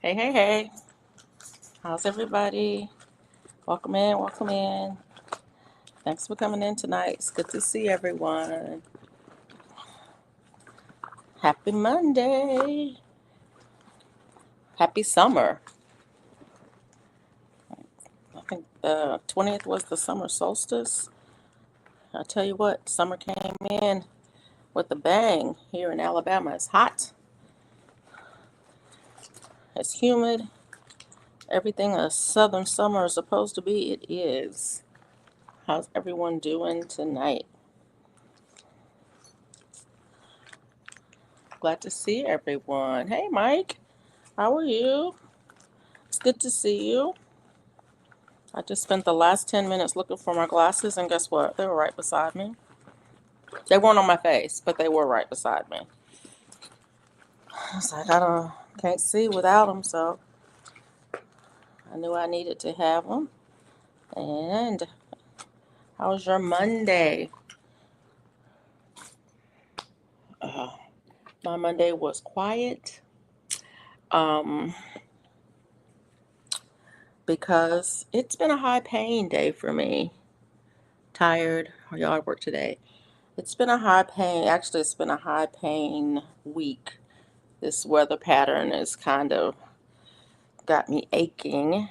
Hey, hey, hey. How's everybody? Welcome in, welcome in. Thanks for coming in tonight. It's good to see everyone. Happy Monday. Happy summer. I think the 20th was the summer solstice. I tell you what, summer came in with a bang here in Alabama. It's hot, it's humid. Everything a southern summer is supposed to be, it is. How's everyone doing tonight? Glad to see everyone. Hey, Mike. How are you? It's good to see you. I just spent the last 10 minutes looking for my glasses, and guess what? They were right beside me. They weren't on my face, but they were right beside me. I was like, can't see without them, so I knew I needed to have them. And how was your Monday? Uh, my Monday was quiet um, because it's been a high pain day for me. Tired, yard work today. It's been a high pain. Actually, it's been a high pain week. This weather pattern is kind of got me aching.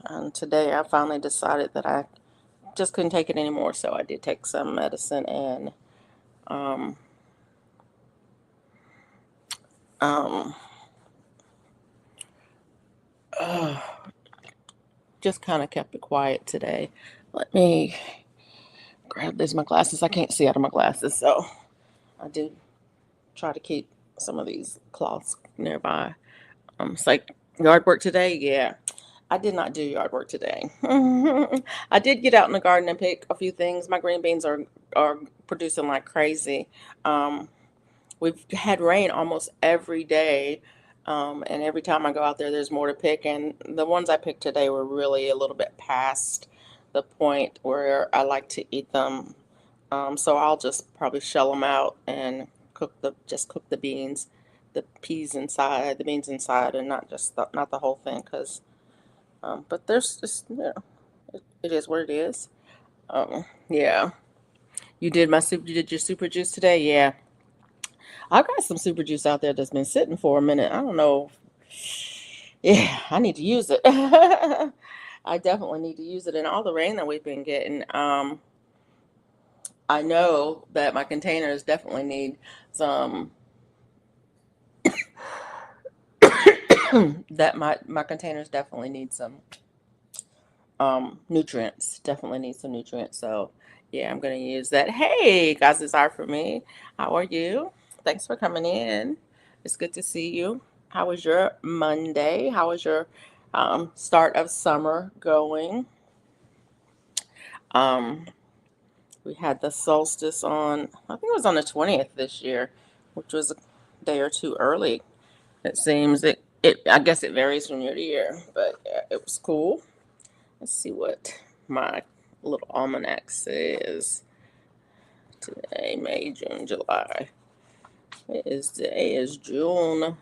And today I finally decided that I just couldn't take it anymore. So I did take some medicine and um, um, uh, just kind of kept it quiet today. Let me grab these my glasses. I can't see out of my glasses, so I do try to keep some of these cloths nearby. It's like yard work today. Yeah, I did not do yard work today. I did get out in the garden and pick a few things. My green beans are producing like crazy. Um, we've had rain almost every day, and every time I go out there, there's more to pick. And the ones I picked today were really a little bit past the point where I like to eat them. So I'll just probably shell them out and cook the beans, the peas inside, the beans inside, and not the whole thing. Cause but there's just it is what it is. Yeah. You did your super juice today? Yeah. I've got some super juice out there that's been sitting for a minute. I don't know. Yeah, I need to use it. I definitely need to use it in all the rain that we've been getting. I know that my containers definitely need some that my containers definitely need some nutrients. Definitely need some nutrients. So yeah, I'm gonna use that. Hey guys, it's art for me. How are you? Thanks for coming in. It's good to see you. How was your Monday? How was your start of summer going? Um, we had the solstice on, I think it was on the 20th this year, which was a day or two early. It seems I guess it varies from year to year, but yeah, it was cool. Let's see what my little almanac says today, May, June, July. Today is June.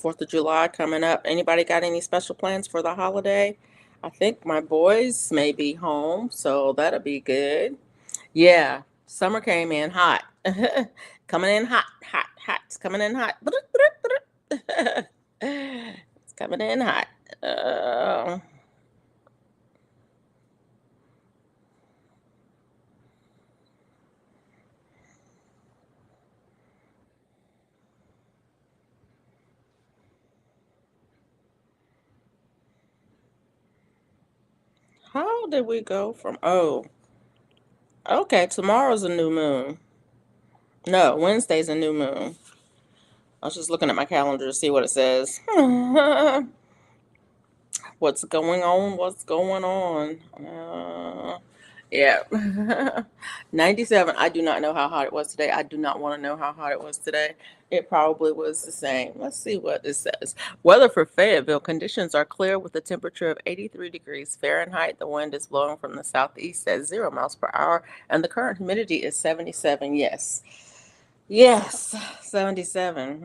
4th of July coming up. Anybody got any special plans for the holiday? I think my boys may be home, so that'll be good. Yeah, summer came in hot. Coming in hot, hot, hot. It's coming in hot. It's coming in hot. Uh, how did we go from? Oh, okay. Tomorrow's a new moon. No, Wednesday's a new moon. I was just looking at my calendar to see what it says. What's going on? What's going on? Yeah. 97. I do not know how hot it was today. I do not want to know how hot it was today. It probably was the same. Let's see what it says. Weather for Fayetteville. Conditions are clear with a temperature of 83 degrees Fahrenheit. The wind is blowing from the southeast at 0 miles per hour, and the current humidity is 77. Yes. Yes, 77.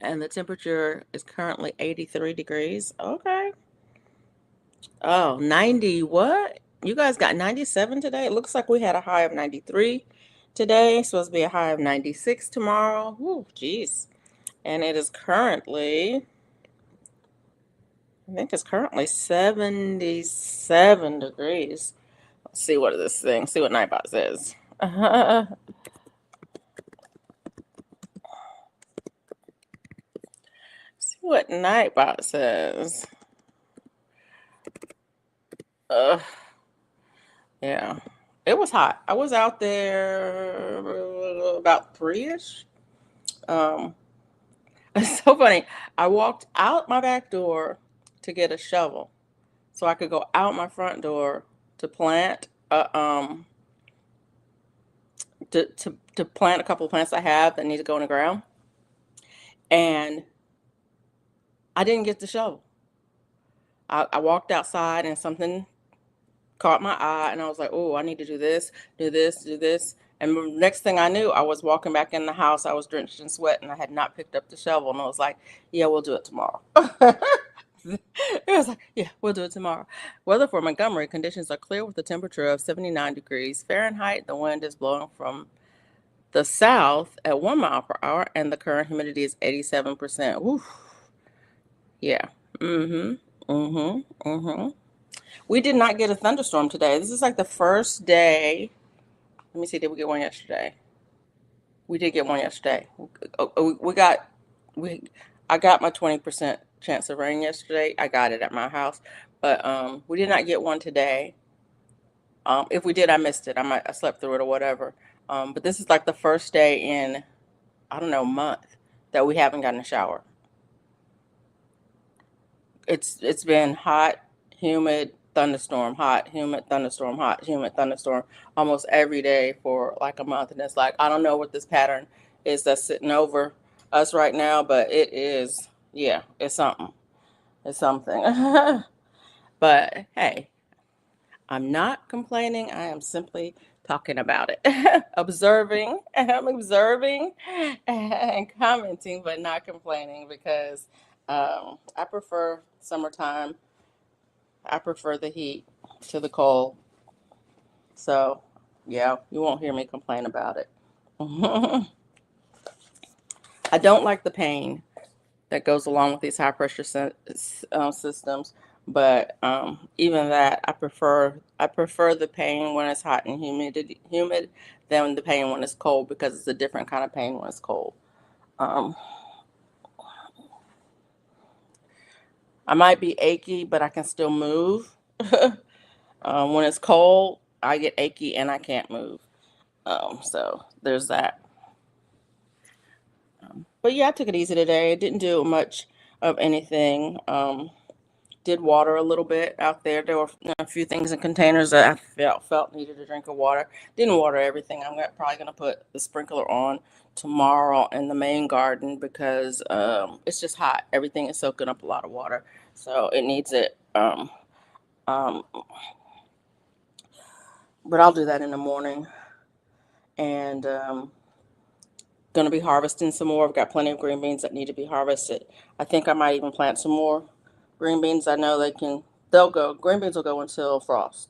And the temperature is currently 83 degrees. Okay. Oh, 90. What? You guys got 97 today? It looks like we had a high of 93 today. Supposed to be a high of 96 tomorrow. Ooh, geez. And it is currently, I think it's currently 77 degrees. Let's see what this thing, see what Nightbot says. See what Nightbot says. Ugh. Yeah, it was hot. I was out there about 3-ish. Um, it's so funny. I walked out my back door to get a shovel so I could go out my front door to plant to plant a couple of plants I have that need to go in the ground. And I didn't get the shovel. I walked outside and something caught my eye and I was like, oh, I need to do this, do this, do this. And the next thing I knew, I was walking back in the house. I was drenched in sweat and I had not picked up the shovel. And I was like, yeah, we'll do it tomorrow. It was like, yeah, we'll do it tomorrow. Weather for Montgomery: conditions are clear with a temperature of 79 degrees Fahrenheit. The wind is blowing from the south at 1 mile per hour and the current humidity is 87%. Woo. Yeah. Mm-hmm. Mm-hmm. Mm-hmm. We did not get a thunderstorm today. This is like the first day. Let me see. Did we get one yesterday? We did get one yesterday. We got we. I got my 20% chance of rain yesterday. I got it at my house, but we did not get one today. If we did, I missed it. I slept through it or whatever. But this is like the first day in I don't know month that we haven't gotten a shower. It's been hot, humid, thunderstorm, hot, humid, thunderstorm, hot, humid, thunderstorm almost every day for like a month. And it's like I don't know what this pattern is that's sitting over us right now, but it is, yeah, it's something. It's something. But hey, I'm not complaining. I am simply talking about it. Observing. I'm observing and commenting, but not complaining because I prefer summertime. I prefer the heat to the cold. So, yeah, you won't hear me complain about it. I don't like the pain that goes along with these high pressure systems, but even that, I prefer the pain when it's hot and humid than the pain when it's cold because it's a different kind of pain when it's cold. Um, I might be achy, but I can still move. When it's cold, I get achy and I can't move. So there's that. But yeah, I took it easy today. Didn't do much of anything. Did water a little bit out there. There were a few things in containers that I felt needed a drink of water. Didn't water everything. I'm probably gonna put the sprinkler on tomorrow in the main garden because it's just hot. Everything is soaking up a lot of water, so it needs it. Um, but I'll do that in the morning, and gonna be harvesting some more. I've got plenty of green beans that need to be harvested. I think I might even plant some more green beans. I know they'll go, green beans will go until frost.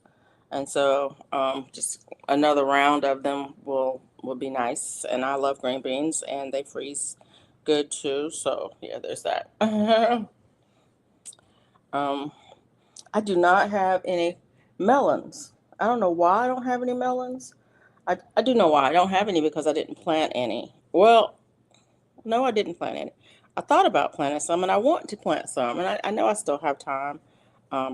And so just another round of them will be nice. And I love green beans and they freeze good too. So yeah, there's that. um, I do not have any melons. I don't know why I don't have any melons. I do know why I don't have any because I didn't plant any. Well, no, I didn't plant any. I thought about planting some, and I want to plant some, and I know I still have time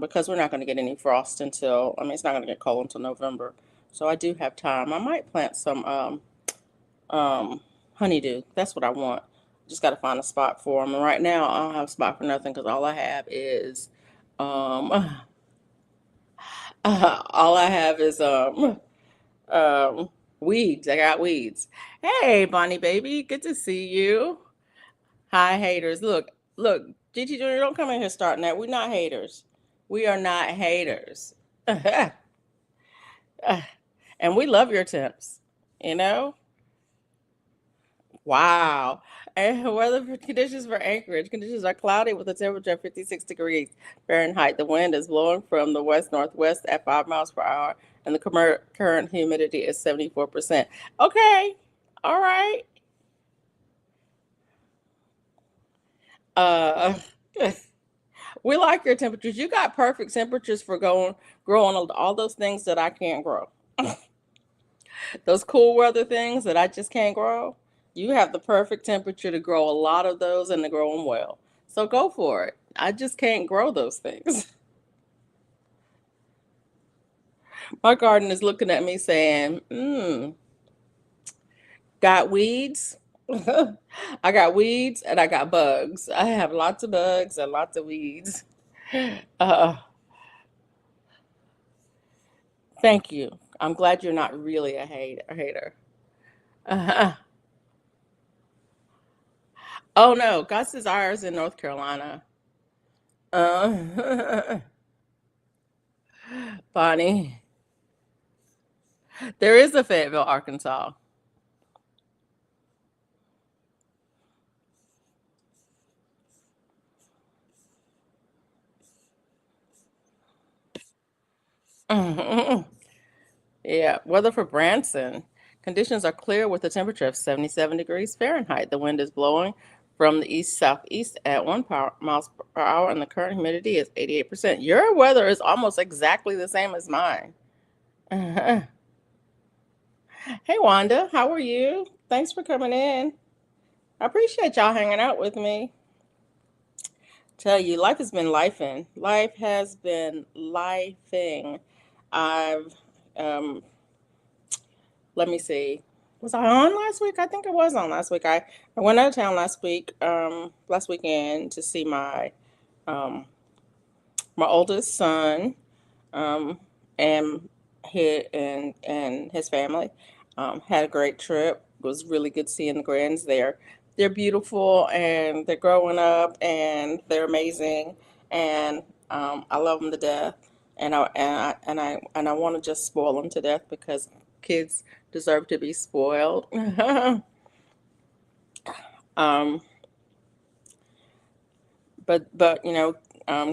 because we're not going to get any frost until, I mean, it's not going to get cold until November. So I do have time. I might plant some um, honeydew. That's what I want. Just got to find a spot for them. And right now, I don't have a spot for nothing because all I have is, um, all I have is um, weeds. I got weeds. Hey, Bonnie baby, good to see you. Hi, haters. Look, GT Junior, don't come in here starting that. We're not haters. We are not haters. And we love your temps, you know? Wow. And weather conditions for Anchorage. Conditions are cloudy with a temperature of 56 degrees Fahrenheit. The wind is blowing from the west northwest at 5 miles per hour, and the current humidity is 74%. Okay. All right. Uh, we like your temperatures. You got perfect temperatures for growing all those things that I can't grow. Those cool weather things that I just can't grow. You have the perfect temperature to grow a lot of those and to grow them well. So go for it. I just can't grow those things. My garden is looking at me saying, got weeds. I got weeds and I got bugs. I have lots of bugs and lots of weeds. Uh, Thank you. I'm glad you're not really a hater. Uh, oh no, Gus is ours in North Carolina. Uh, Bonnie, there is a Fayetteville, Arkansas. Yeah, weather for Branson. Conditions are clear with a temperature of 77 degrees Fahrenheit. The wind is blowing from the east southeast at miles per hour, and the current humidity is 88%. Your weather is almost exactly the same as mine. Hey, Wanda, how are you? Thanks for coming in. I appreciate y'all hanging out with me. Tell you, life has been lifing. Life has been lifing. I've um, let me see. Was I on last week? I think I was on last week. I went out of town last weekend to see um, my oldest son, um, and his family. Had a great trip. It was really good seeing the grands there. They're beautiful and they're growing up and they're amazing, and I love them to death. And I want to just spoil them to death because kids deserve to be spoiled. um, but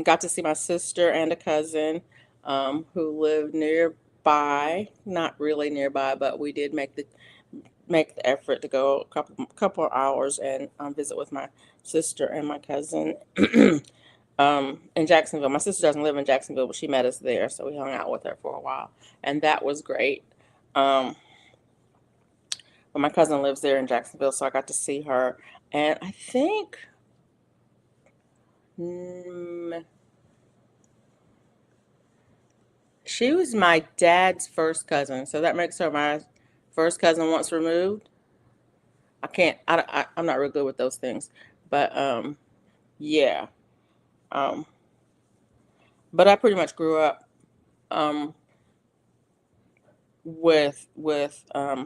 got to see my sister and a cousin who lived nearby. Not really nearby, but we did make the effort to go a couple of hours and visit with my sister and my cousin in Jacksonville. My sister doesn't live in Jacksonville, but she met us there, so we hung out with her for a while, and that was great. Um, but my cousin lives there in Jacksonville, so I got to see her, and I think. mm, She was my dad's first cousin, so that makes her my first cousin once removed. I can't. I'm not real good with those things, but yeah. Um, but I pretty much grew up um with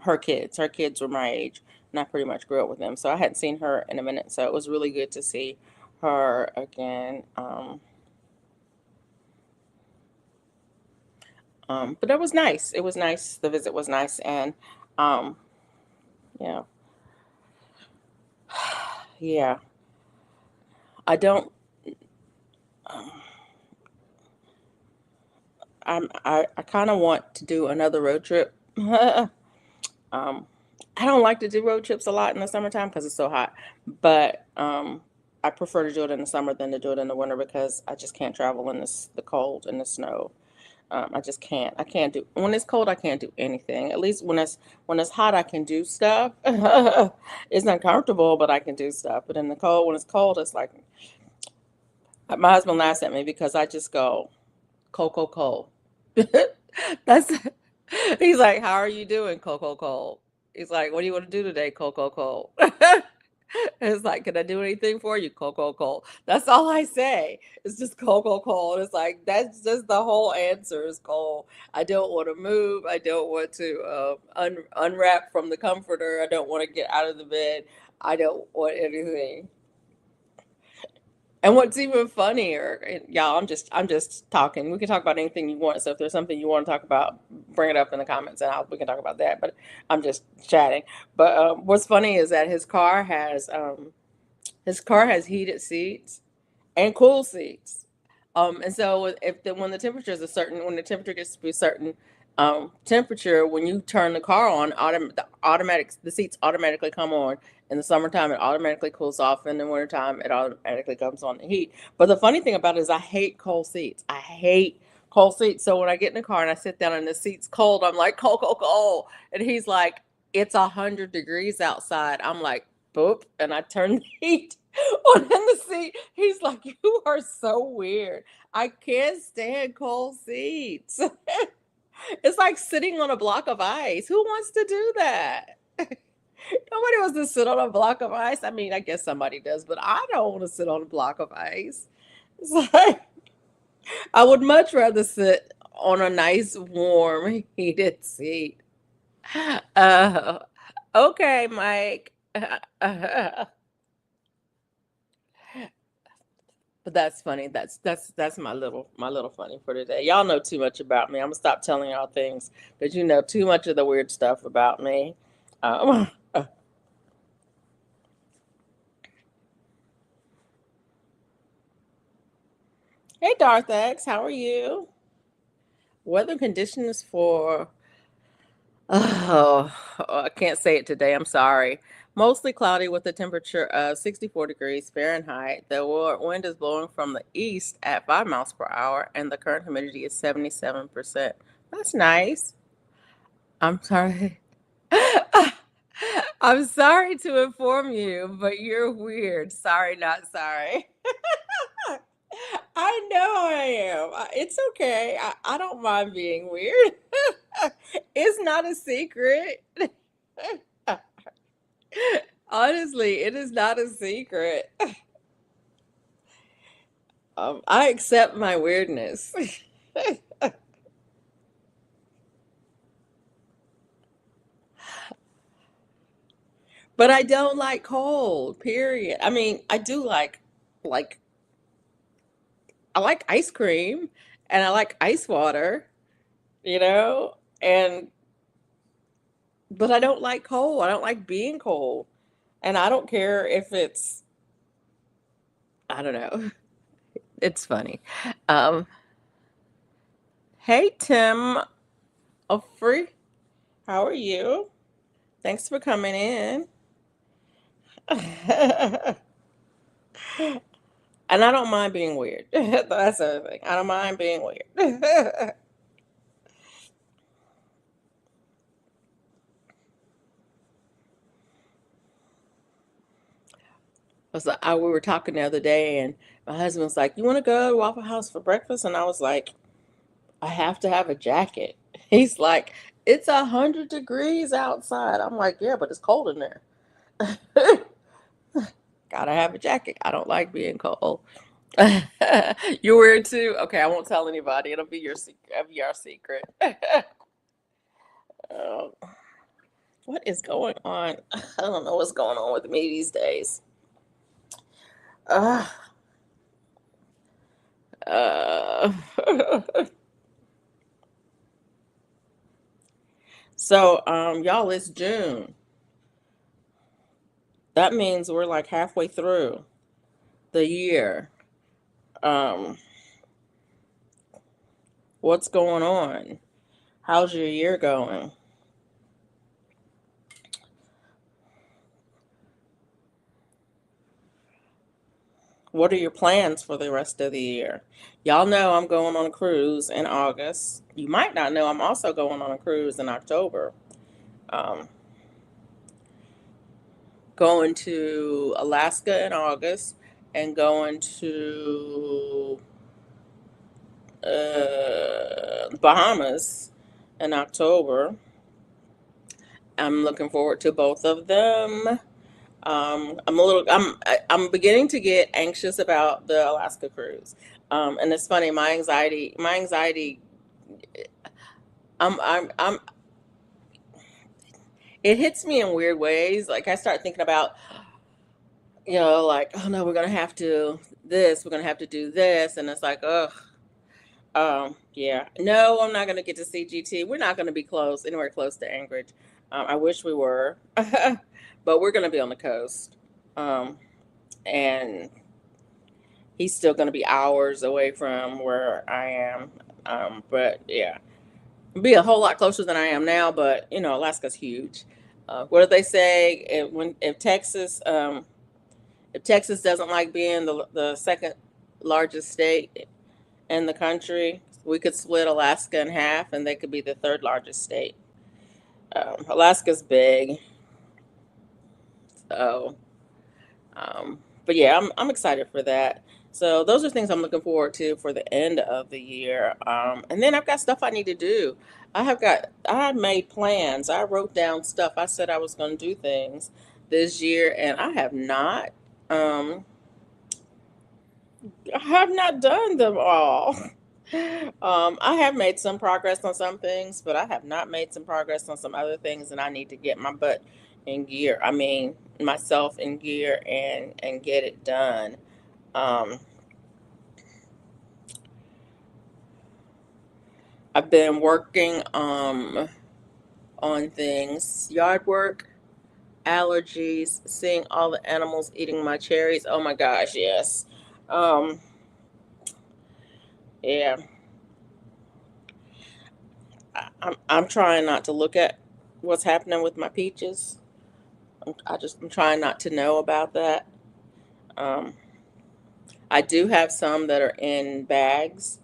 her kids. Her kids were my age, and I pretty much grew up with them. So I hadn't seen her in a minute, so it was really good to see her again. But it was nice. It was nice. The visit was nice, and um, yeah, yeah. I don't. Um, I kind of want to do another road trip. um, I don't like to do road trips a lot in the summertime because it's so hot, but I prefer to do it in the summer than to do it in the winter because I just can't travel in the cold and the snow. I just can't. I can't do when it's cold. I can't do anything. At least when it's hot, I can do stuff. It's uncomfortable, but I can do stuff. But in the cold, when it's cold, it's like my husband laughs at me because I just go cold, cold, cold. That's he's like, "How are you doing, Coco Cold?" He's like, "What do you want to do today, Coco Cold?" It's like, "Can I do anything for you, Coco Cold?" That's all I say. It's just Coco Cold. It's like that's just the whole answer is cold. I don't want to move. I don't want to unwrap from the comforter. I don't want to get out of the bed. I don't want anything. And what's even funnier, y'all, I'm just talking. We can talk about anything you want. So if there's something you want to talk about, bring it up in the comments, and we can talk about that. But I'm just chatting. But what's funny is that his car has heated seats and cool seats. And so if the when the temperature is a certain when the temperature gets to be a certain temperature, when you turn the car on, the seats automatically come on. In the summertime, it automatically cools off. In the wintertime, it automatically comes on the heat. But the funny thing about it is, I hate cold seats. I hate cold seats. So when I get in the car and I sit down and the seat's cold, I'm like, cold, cold, cold. And he's like, it's 100 degrees outside. I'm like, boop, and I turn the heat on in the seat. He's like, you are so weird. I can't stand cold seats. It's like sitting on a block of ice. Who wants to do that? Nobody wants to sit on a block of ice. I mean, I guess somebody does, but I don't want to sit on a block of ice. It's like I would much rather sit on a nice, warm, heated seat. Uh, okay, Mike. But that's funny. That's my little funny for today. Y'all know too much about me. I'm gonna stop telling y'all things because you know too much of the weird stuff about me. Um, hey, Darth X, how are you? Weather conditions for oh, I can't say it today. I'm sorry. Mostly cloudy with a temperature of 64 degrees Fahrenheit. The wind is blowing from the east at 5 miles per hour, and the current humidity is 77%. That's nice. I'm sorry. I'm sorry to inform you, but you're weird. Sorry, not sorry. I know I am. It's okay. I don't mind being weird. It's not a secret. Honestly, it is not a secret. I accept my weirdness. But I don't like cold, period. I mean, I do like I like ice cream and I like ice water, you know? And but I don't like cold. I don't like being cold. And I don't care if it's I don't know. It's funny. Um, hey Tim Ofrey, how are you? Thanks for coming in. And I don't mind being weird. That's the other thing. I don't mind being weird. We were talking the other day, and my husband was like, "You want to go to Waffle House for breakfast?" And I was like, "I have to have a jacket." He's like, "It's 100 degrees outside." I'm like, "Yeah, but it's cold in there." Gotta have a jacket. I don't like being cold. You weird too? Okay, I won't tell anybody. It'll be your secret. It'll be our secret. Oh, what is going on? I don't know what's going on with me these days. Uh, uh. So, y'all, it's June. That means we're like halfway through the year. Um, what's going on? How's your year going? What are your plans for the rest of the year? Y'all know I'm going on a cruise in August. You might not know I'm also going on a cruise in October. Um, going to Alaska in August and going to Bahamas in October. I'm looking forward to both of them. I'm beginning to get anxious about the Alaska cruise. And it's funny, my anxiety, I'm it hits me in weird ways. Like I start thinking about, like, oh no, we're gonna have to. this. We're gonna have to do this, and it's like, ugh. Yeah. No, I'm not gonna get to see GT. We're not gonna be close, anywhere close to Anchorage. I wish we were, but we're gonna be on the coast. Um, and he's still gonna be hours away from where I am. But yeah, be a whole lot closer than I am now. But Alaska's huge. What do they say? If Texas doesn't like being the second largest state in the country, we could split Alaska in half, and they could be the third largest state. Alaska's big, so but yeah, I'm excited for that. So those are things I'm looking forward to for the end of the year. And then I've got stuff I need to do. I made plans. I wrote down stuff. I said I was going to do things this year, and Um, I have not done them all. I have made some progress on some things, but I have not made some progress on some other things, and I need to get my butt in gear. I mean, myself in gear and get it done. Um, I've been working on things, yard work, allergies, seeing all the animals eating my cherries. Oh my gosh, yes. Um, yeah, I'm trying not to look at what's happening with my peaches. I'm trying not to know about that. Um, I do have some that are in bags.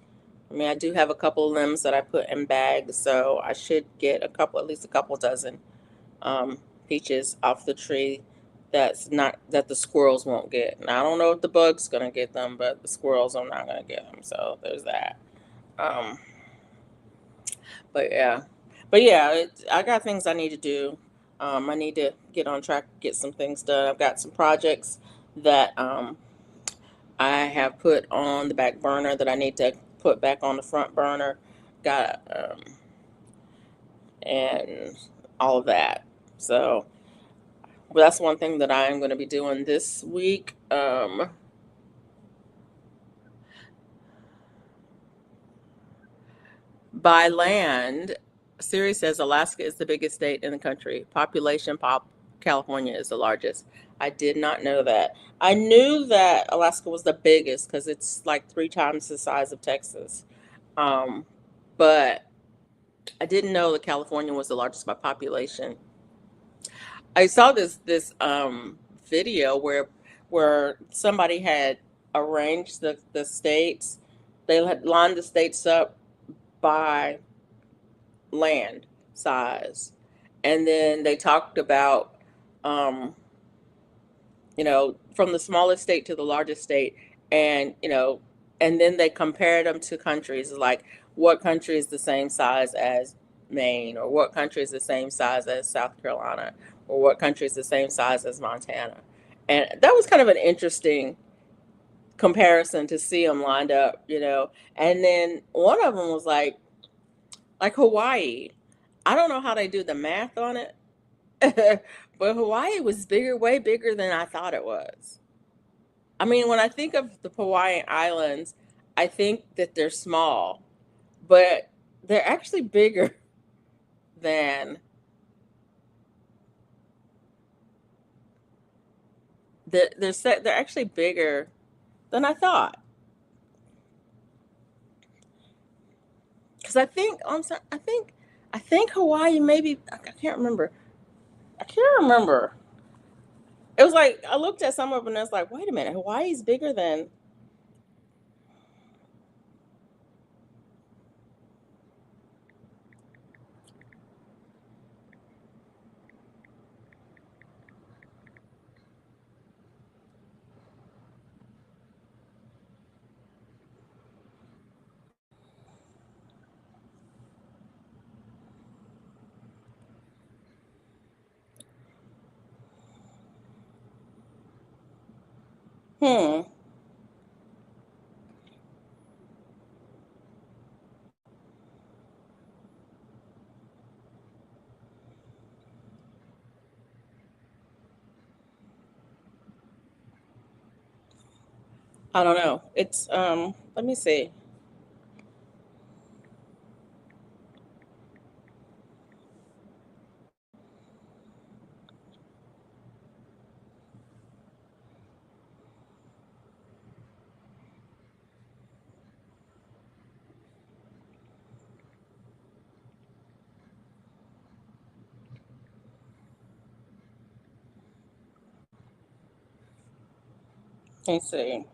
I mean, I do have a couple of limbs that I put in bags, so I should get at least a couple dozen um, peaches off the tree. That the squirrels won't get. And I don't know if the bug's gonna get them, but the squirrels are not gonna get them. So there's that. Um, but yeah, I got things I need to do. I need to get on track, get some things done. I've got some projects that I have put on the back burner that I need to put back on the front burner. Got and all of that. So, well, that's one thing that I am going to be doing this week. By land, Siri says Alaska is the biggest state in the country. California is the largest. I did not know that. I knew that Alaska was the biggest because it's like 3 times the size of Texas. Um, but I didn't know that California was the largest by population. I saw this video where somebody had arranged the states. They had lined the states up by land size, and then they talked about um, from the smallest state to the largest state, and and then they compared them to countries, like what country is the same size as Maine, or what country is the same size as South Carolina, or what country is the same size as Montana. And that was kind of an interesting comparison to see them lined up, and then one of them was like Hawaii. I don't know how they do the math on it, but Hawaii was bigger, way bigger than I thought it was. I mean, when I think of the Hawaiian Islands, I think that they're small, but they're actually bigger than they're actually bigger than I thought. Because I think Hawaii maybe I can't remember. I can't remember. It was like I looked at some of them and I was like, wait a minute, Hawaii's bigger than. Hmm. I don't know. It's let me see. Let me see.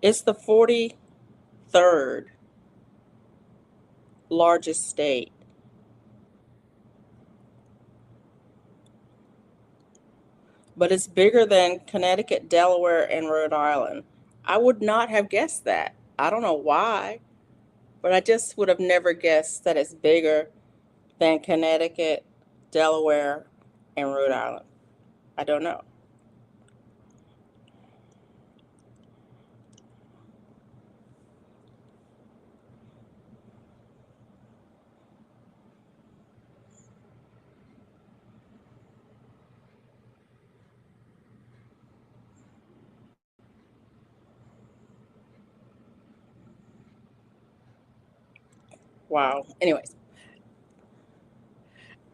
It's the 43rd largest state, but it's bigger than Connecticut, Delaware, and Rhode Island. I would not have guessed that. I don't know why, but I just would have never guessed that it's bigger than Connecticut, Delaware, and Rhode Island. I don't know. Wow. Anyways,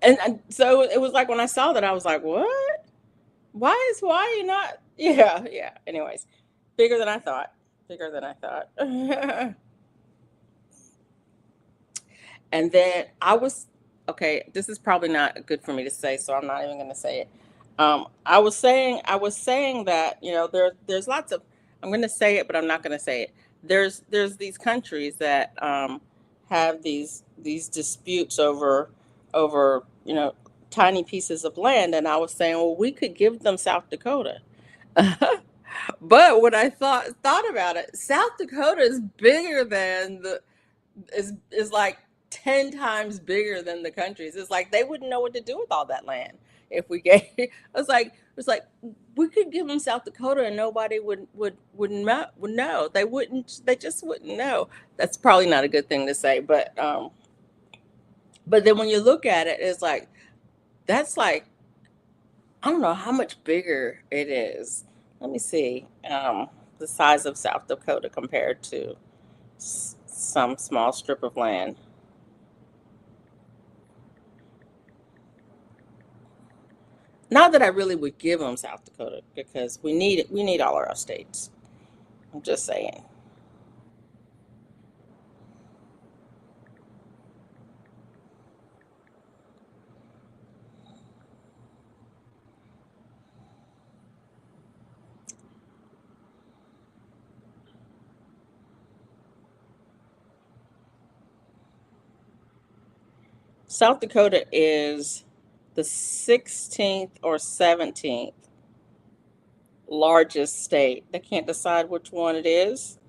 and so it was like when I saw that, I was like, what? Why you not? Yeah, yeah. Anyways, bigger than I thought. Bigger than I thought. And then I was okay. This is probably not good for me to say, so I'm not even going to say it. I was saying that there's lots of. I'm going to say it, but I'm not going to say it. There's these countries that have these disputes over tiny pieces of land, and I was saying, well, we could give them South Dakota. But when I thought about it, South Dakota is bigger than the is like 10 times bigger than the countries. It's like they wouldn't know what to do with all that land if we gave. It's like we could give them South Dakota and nobody would know. They wouldn't. They just wouldn't know. That's probably not a good thing to say, but then when you look at it, it's like that's like I don't know how much bigger it is. Let me see the size of South Dakota compared to some small strip of land. Not that I really would give them South Dakota because we need all of our states. I'm just saying. South Dakota is the 16th or 17th largest state. They can't decide which one it is.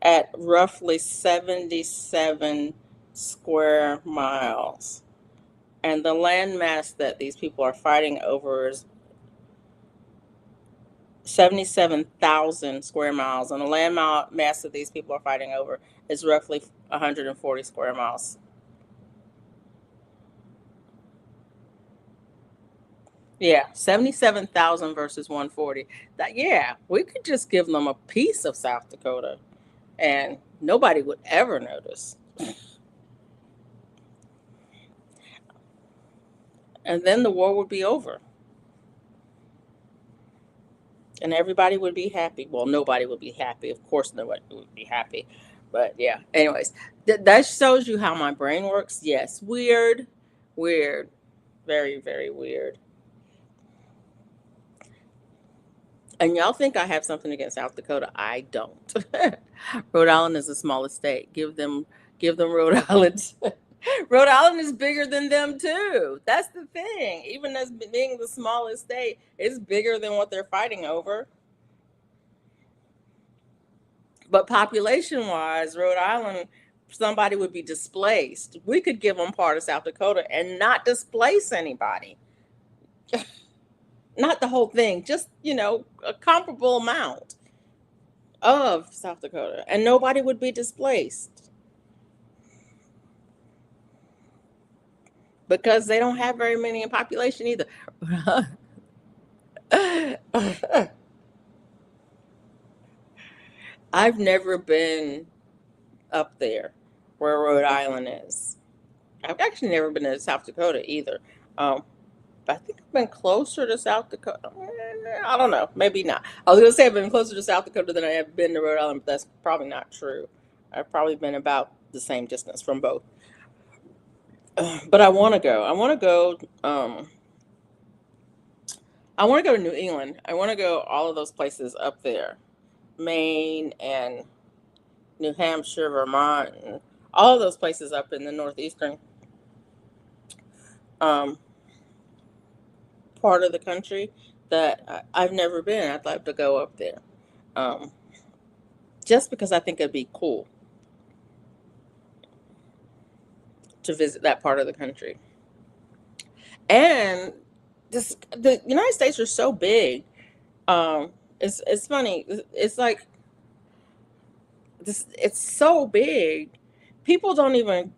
At roughly 77 square miles. And the landmass that these people are fighting over is 77,000 square miles. And the land mass that these people are fighting over is roughly 140 square miles. Yeah, 77,000 versus 140. That yeah, we could just give them a piece of South Dakota and nobody would ever notice. And then the war would be over and everybody would be happy. Well, nobody would be happy. Of course nobody would be happy. But yeah, anyways, that shows you how my brain works. Yes, weird, weird, very, very weird. And y'all think I have something against South Dakota? I don't. Rhode Island is the smallest state. Give them Rhode Island. Rhode Island is bigger than them too. That's the thing. Even as being the smallest state, it's bigger than what they're fighting over. But population wise, Rhode Island, somebody would be displaced. We could give them part of South Dakota and not displace anybody. Not the whole thing, just, a comparable amount of South Dakota, and nobody would be displaced because they don't have very many in population either. I've never been up there where Rhode Island is. I've actually never been to South Dakota either. Um, I think I've been closer to South Dakota. I don't know. Maybe not. I was going to say I've been closer to South Dakota than I have been to Rhode Island, but that's probably not true. I've probably been about the same distance from both. But I want to go. I want to go to New England. I want to go all of those places up there, Maine and New Hampshire, Vermont, and all of those places up in the northeastern um, part of the country that I've never been. I'd love to go up there, um, just because I think it'd be cool to visit that part of the country. And the United States are so big. It's funny. It's like this. It's so big. People don't even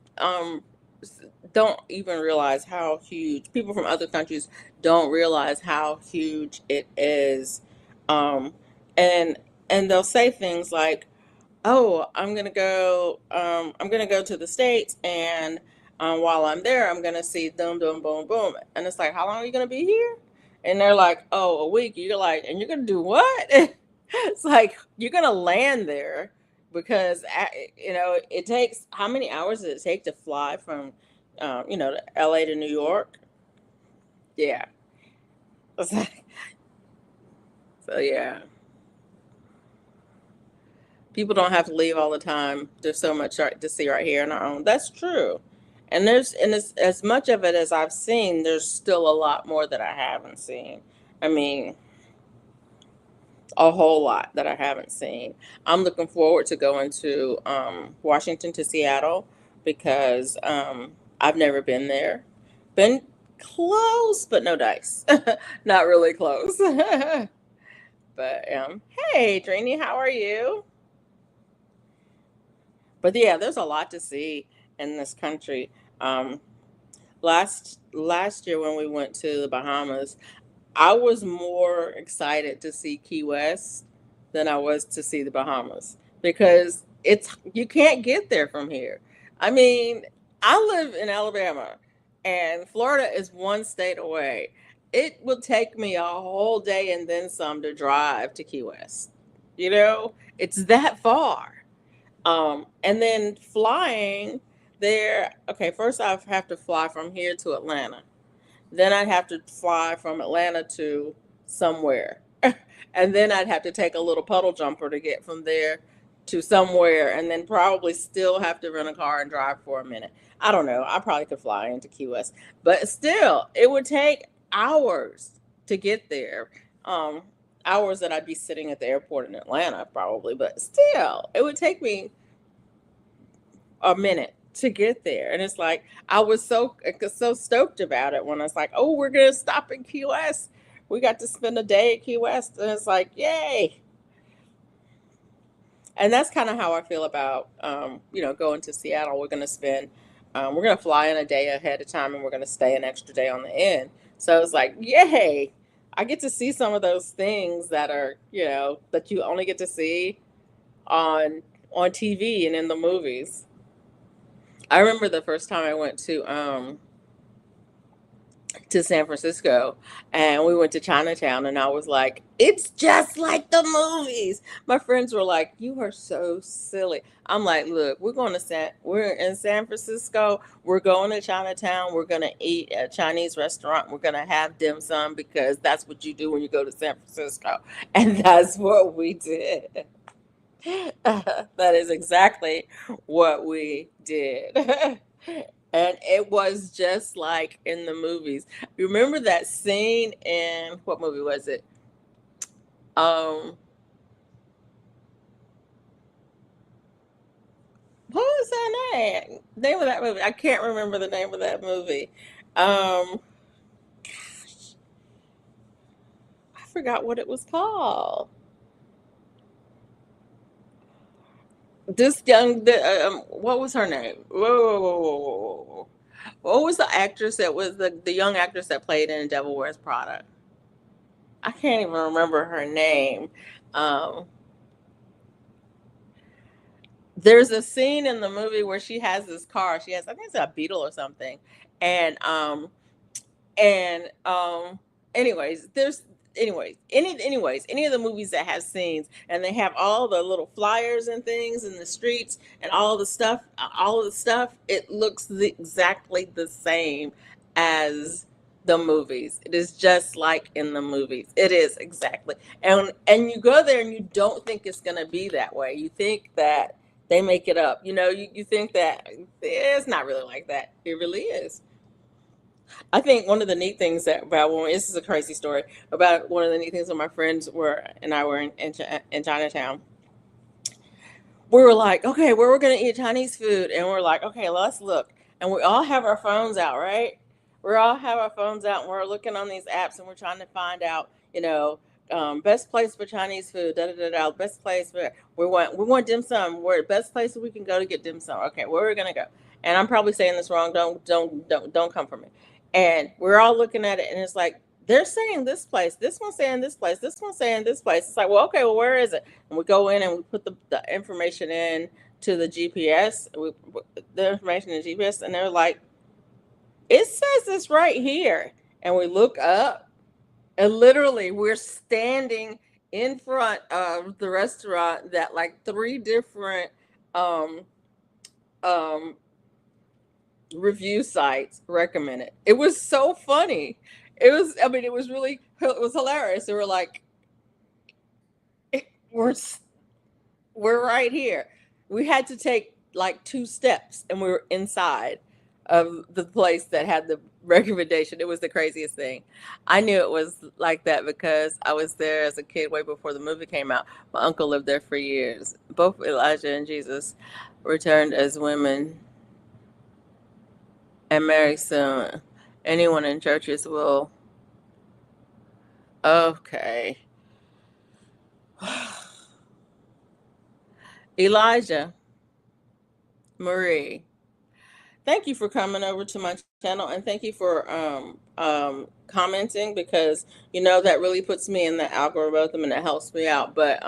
realize how huge. People from other countries don't realize how huge it is. Um, and and they'll say things like, "Oh, I'm gonna go to the States, and while I'm there, I'm gonna see boom, boom, boom, boom." And it's like, "How long are you gonna be here?" And they're like, "Oh, a week." You're like, "And you're gonna do what?" It's like you're gonna land there because it takes, how many hours does it take to fly from LA to New York? Yeah. It's like, so yeah, people don't have to leave all the time. There's so much to see right here in our own. That's true. And as much of it as I've seen, there's still a lot more that I haven't seen. I mean, a whole lot that I haven't seen. I'm looking forward to going to Washington, to Seattle, because I've never been there. Been close, but no dice. Not really close. But hey, Drini, how are you? But yeah, there's a lot to see in this country. Um, last year when we went to the Bahamas, I was more excited to see Key West than I was to see the Bahamas, because it's you can't get there from here. I mean, I live in Alabama, and Florida is one state away. It will take me a whole day and then some to drive to Key West. It's that far. And then flying there, okay, first I have to fly from here to Atlanta. Then I'd have to fly from Atlanta to somewhere. And then I'd have to take a little puddle jumper to get from there to somewhere, and then probably still have to rent a car and drive for a minute. I don't know. I probably could fly into Key West, but still, it would take hours to get there. Um, Hours that I'd be sitting at the airport in Atlanta, probably, but still, it would take me a minute to get there. And it's like I was so stoked about it when I was like, "Oh, we're gonna stop in Key West. We got to spend a day at Key West," and it's like, "Yay!" And that's kind of how I feel about going to Seattle. We're gonna fly in a day ahead of time, and we're gonna stay an extra day on the end. So it's like, yay! I get to see some of those things that are that you only get to see on TV and in the movies. I remember the first time I went to San Francisco, and we went to Chinatown, and I was like, "It's just like the movies." My friends were like, "You are so silly." I'm like, "Look, we're in San Francisco. We're going to Chinatown. We're going to eat at a Chinese restaurant. We're going to have dim sum, because that's what you do when you go to San Francisco." And that's what we did. That is exactly what we did. And it was just like in the movies. Remember that scene in, what movie was it? Um, Who is that name? Name of that movie? I can't remember the name of that movie. Um, I forgot what it was called. This what was her name? Whoa, whoa, whoa, whoa, whoa, whoa. What was the actress that was the young actress that played in Devil Wears Prada? I can't even remember her name. Um, there's a scene in the movie where she has this car. She has, I think it's a Beetle or something, and and anyways there's anyways any of the movies that have scenes and they have all the little flyers and things in the streets and all of the stuff, it looks exactly the same as the movies. It is just like in the movies. It is exactly. And you go there and you don't think it's going to be that way. You think that they make it up. You think that it's not really like that. It really is. I think one of the neat things that about when this is a crazy story about one of the neat things when my friends were and I were in Chinatown. We were like, okay, where we're gonna eat Chinese food, and we're like, okay, let's look, and we all have our phones out, right? We all have our phones out, and we're looking on these apps, and we're trying to find out, best place for Chinese food, da da da da, best place for we want dim sum. We're the best place we can go to get dim sum. Okay, where are we gonna go? And I'm probably saying this wrong. Don't come for me. And we're all looking at it, and it's like they're saying this place, this one's saying this place, this one's saying this place. It's like, well, okay, well, where is it? And we go in and we put the information in to the GPS. We put the information in the GPS, and they're like, it says it's right here. And we look up, and literally, we're standing in front of the restaurant that like three different um, um, review sites recommended. It was so funny. I mean, it was hilarious. They were like, we're we're right here. We had to take like two steps and we were inside of the place that had the recommendation. It was the craziest thing. I knew it was like that because I was there as a kid way before the movie came out. My uncle lived there for years. Both Elijah and Jesus returned as women and marry soon. Anyone in churches will. Okay. Elijah, Marie, thank you for coming over to my channel and thank you for commenting because that really puts me in the algorithm and it helps me out. But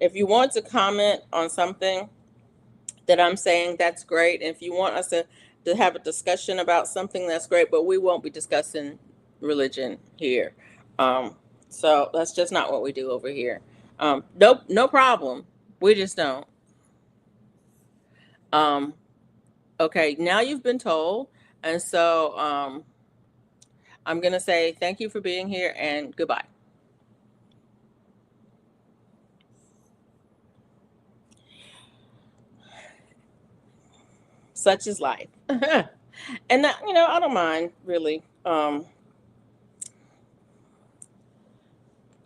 if you want to comment on something that I'm saying, that's great. And if you want us to have a discussion about something, that's great. But we won't be discussing religion here. Um, so that's just not what we do over here. Nope, no problem. We just don't. Um, okay, now you've been told. And so I'm going to say thank you for being here and goodbye. Such is life. And I don't mind really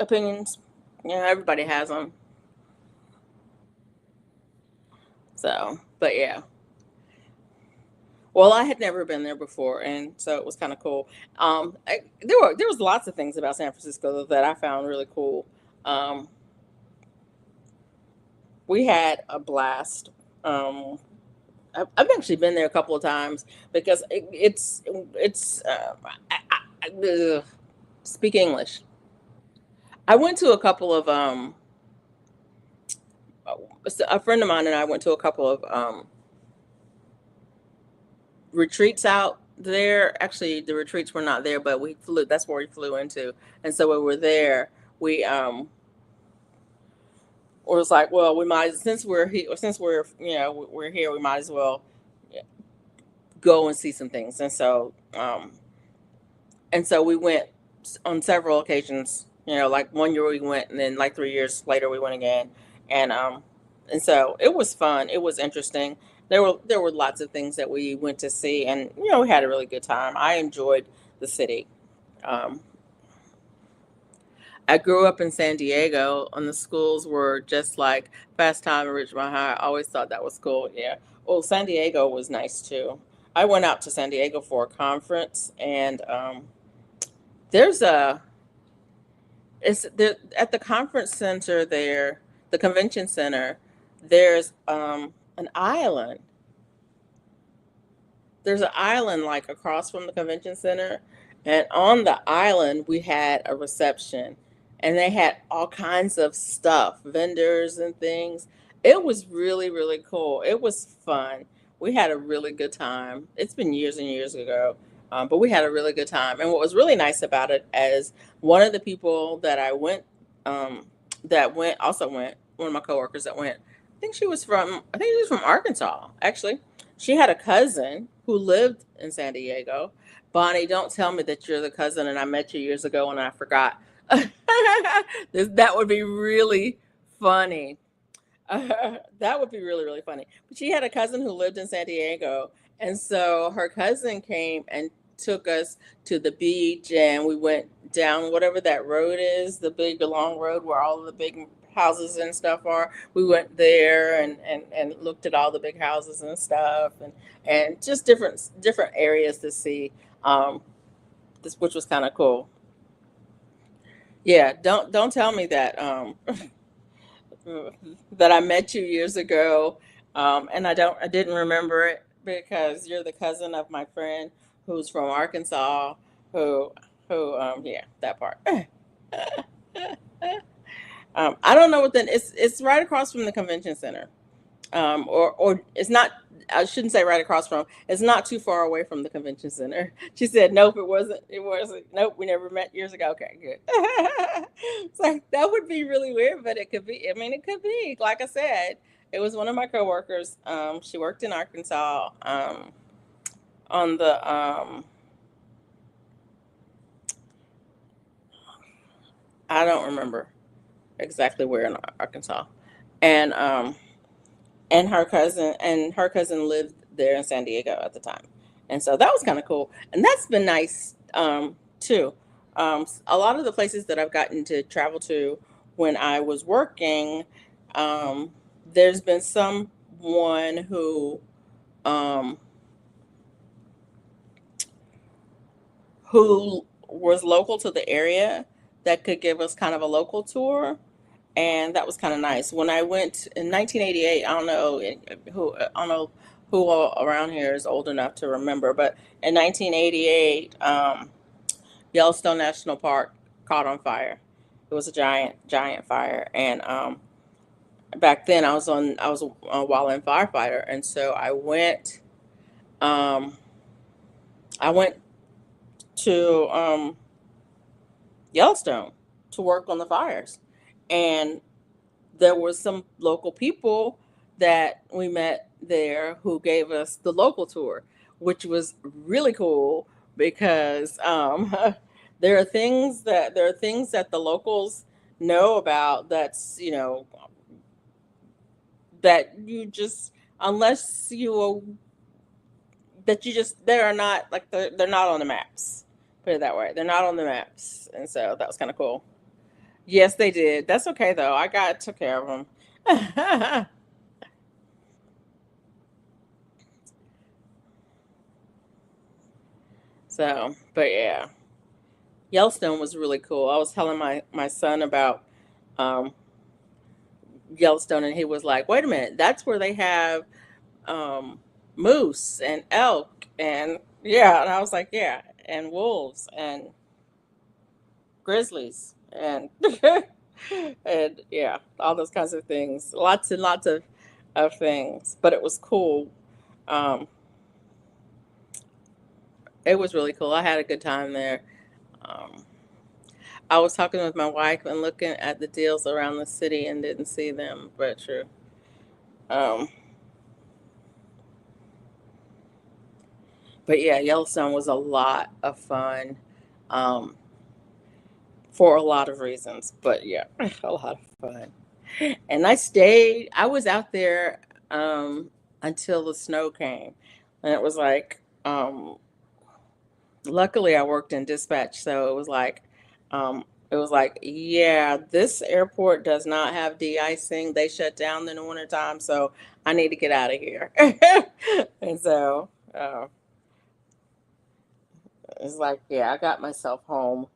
opinions. Everybody has them. So, but yeah. Well, I had never been there before, and so it was kind of cool. There was lots of things about San Francisco that I found really cool. Um, we had a blast. Um, I've actually been there a couple of times because it's speak English. I went to a couple of a friend of mine and I went to a couple of retreats out there. Actually, the retreats were not there, but we flew. That's where we flew into, and so when we were there, we was like, well, we might since we're here, since we're here, we might as well go and see some things, and so we went on several occasions. Like 1 year we went, and then like 3 years later we went again, and so it was fun. It was interesting. There were lots of things that we went to see, and we had a really good time. I enjoyed the city. Um, I grew up in San Diego, and the schools were just like Fast Time and Ridgemont High. I always thought that was cool. Yeah, Well, San Diego was nice too. I went out to San Diego for a conference, and there's a it's there at the conference center there, the convention center. There's an island. There's an island like across from the convention center, and on the island we had a reception, and they had all kinds of stuff, vendors and things. It was really really cool. It was fun. We had a really good time. It's been years and years ago, but we had a really good time. And what was really nice about it is one of the people that I went, that went also went, one of my coworkers that went. I think she was from Arkansas actually. She had a cousin who lived in San Diego. Bonnie, don't tell me that you're the cousin and I met you years ago and I forgot. That would be really funny. That would be really, really funny. But she had a cousin who lived in San Diego. And so her cousin came and took us to the beach, and we went down whatever that road is, the big long road where all of the big houses and stuff are. We went there and looked at all the big houses and stuff, and just different areas to see. Um, this which was kind of cool. Yeah, don't tell me that that I met you years ago, and I didn't remember it because you're the cousin of my friend who's from Arkansas, who yeah, that part. I don't know what then. It's right across from the convention center, or it's not. I shouldn't say right across from. It's not too far away from the convention center. She said, "Nope, it wasn't. It wasn't. Nope, we never met years ago." Okay, good. It's like that would be really weird, but it could be. I mean, it could be. Like I said, it was one of my coworkers. She worked in Arkansas. On the I don't remember exactly where in Arkansas, and her cousin lived there in San Diego at the time, and so that was kind of cool, and that's been nice too. A lot of the places that I've gotten to travel to when I was working, um, there's been someone um, who was local to the area that could give us kind of a local tour, and that was kind of nice. When I went in 1988, I don't know who all around here is old enough to remember, but in 1988, Yellowstone National Park caught on fire. It was a giant fire, and back then I was a wildland firefighter, and so um, I went to Yellowstone to work on the fires, and there were some local people that we met there who gave us the local tour, which was really cool because there are things that the locals know about that's that you just unless you that you just they are not like they're not on the maps. Put it that way, they're not on the maps, and so that was kind of cool. Yes, they did. That's okay though. I got took care of them. So, but yeah, Yellowstone was really cool. I was telling my son about um, Yellowstone, and he was like, "Wait a minute, that's where they have um, moose and elk and yeah." And I was like, "Yeah, and wolves and grizzlies and and yeah, all those kinds of things. Lots and lots of things." But it was cool. Um, it was really cool. I had a good time there. Um, I was talking with my wife and looking at the deals around the city and didn't see them, but true. Um, but yeah, Yellowstone was a lot of fun um, for a lot of reasons. But yeah, a lot of fun. And I was out there until the snow came. And it was like, luckily I worked in dispatch. So it was like, It was like, yeah, this airport does not have de-icing. They shut down in the wintertime, so I need to get out of here. And so it's like, yeah, I got myself home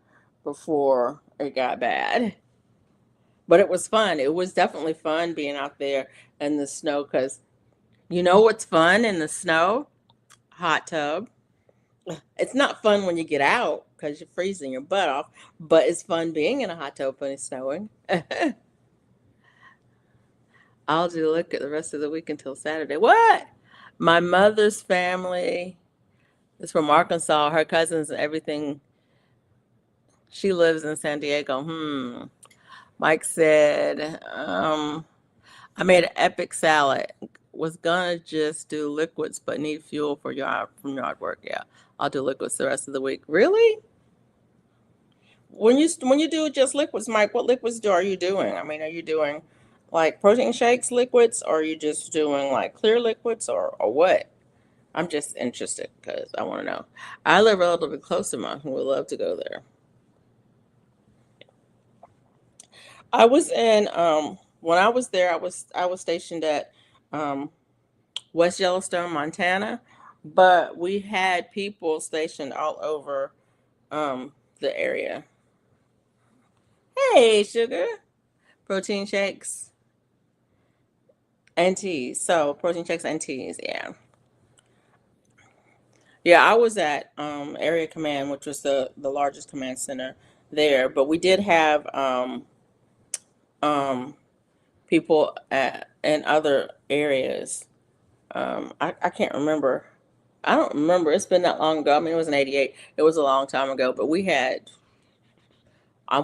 before it got bad. But it was fun. It was definitely fun being out there in the snow because you know what's fun in the snow? Hot tub. It's not fun when you get out because you're freezing your butt off, but it's fun being in a hot tub when it's snowing. I'll do look at the rest of the week until Saturday. What? My mother's family is from Arkansas. Her cousins and everything. She lives in San Diego. Mike said, I made an epic salad. Was gonna just do liquids, but need fuel for yard from yard work. Yeah, I'll do liquids the rest of the week. Really? When you do just liquids, Mike, what liquids are you doing? I mean, are you doing like protein shakes liquids, or are you just doing like clear liquids, or what? I'm just interested because I want to know. I live relatively close to mine. Would love to go there. I was in when I was there. I was stationed at um, West Yellowstone, Montana, but we had people stationed all over the area. Hey, sugar, protein shakes and teas. So protein shakes and teas, yeah. Yeah, I was at Area Command, which was the largest command center there, but we did have um, people in other areas. I can't remember. I don't remember. It's been that long ago. I mean, it was in '88. It was a long time ago, but we had. I,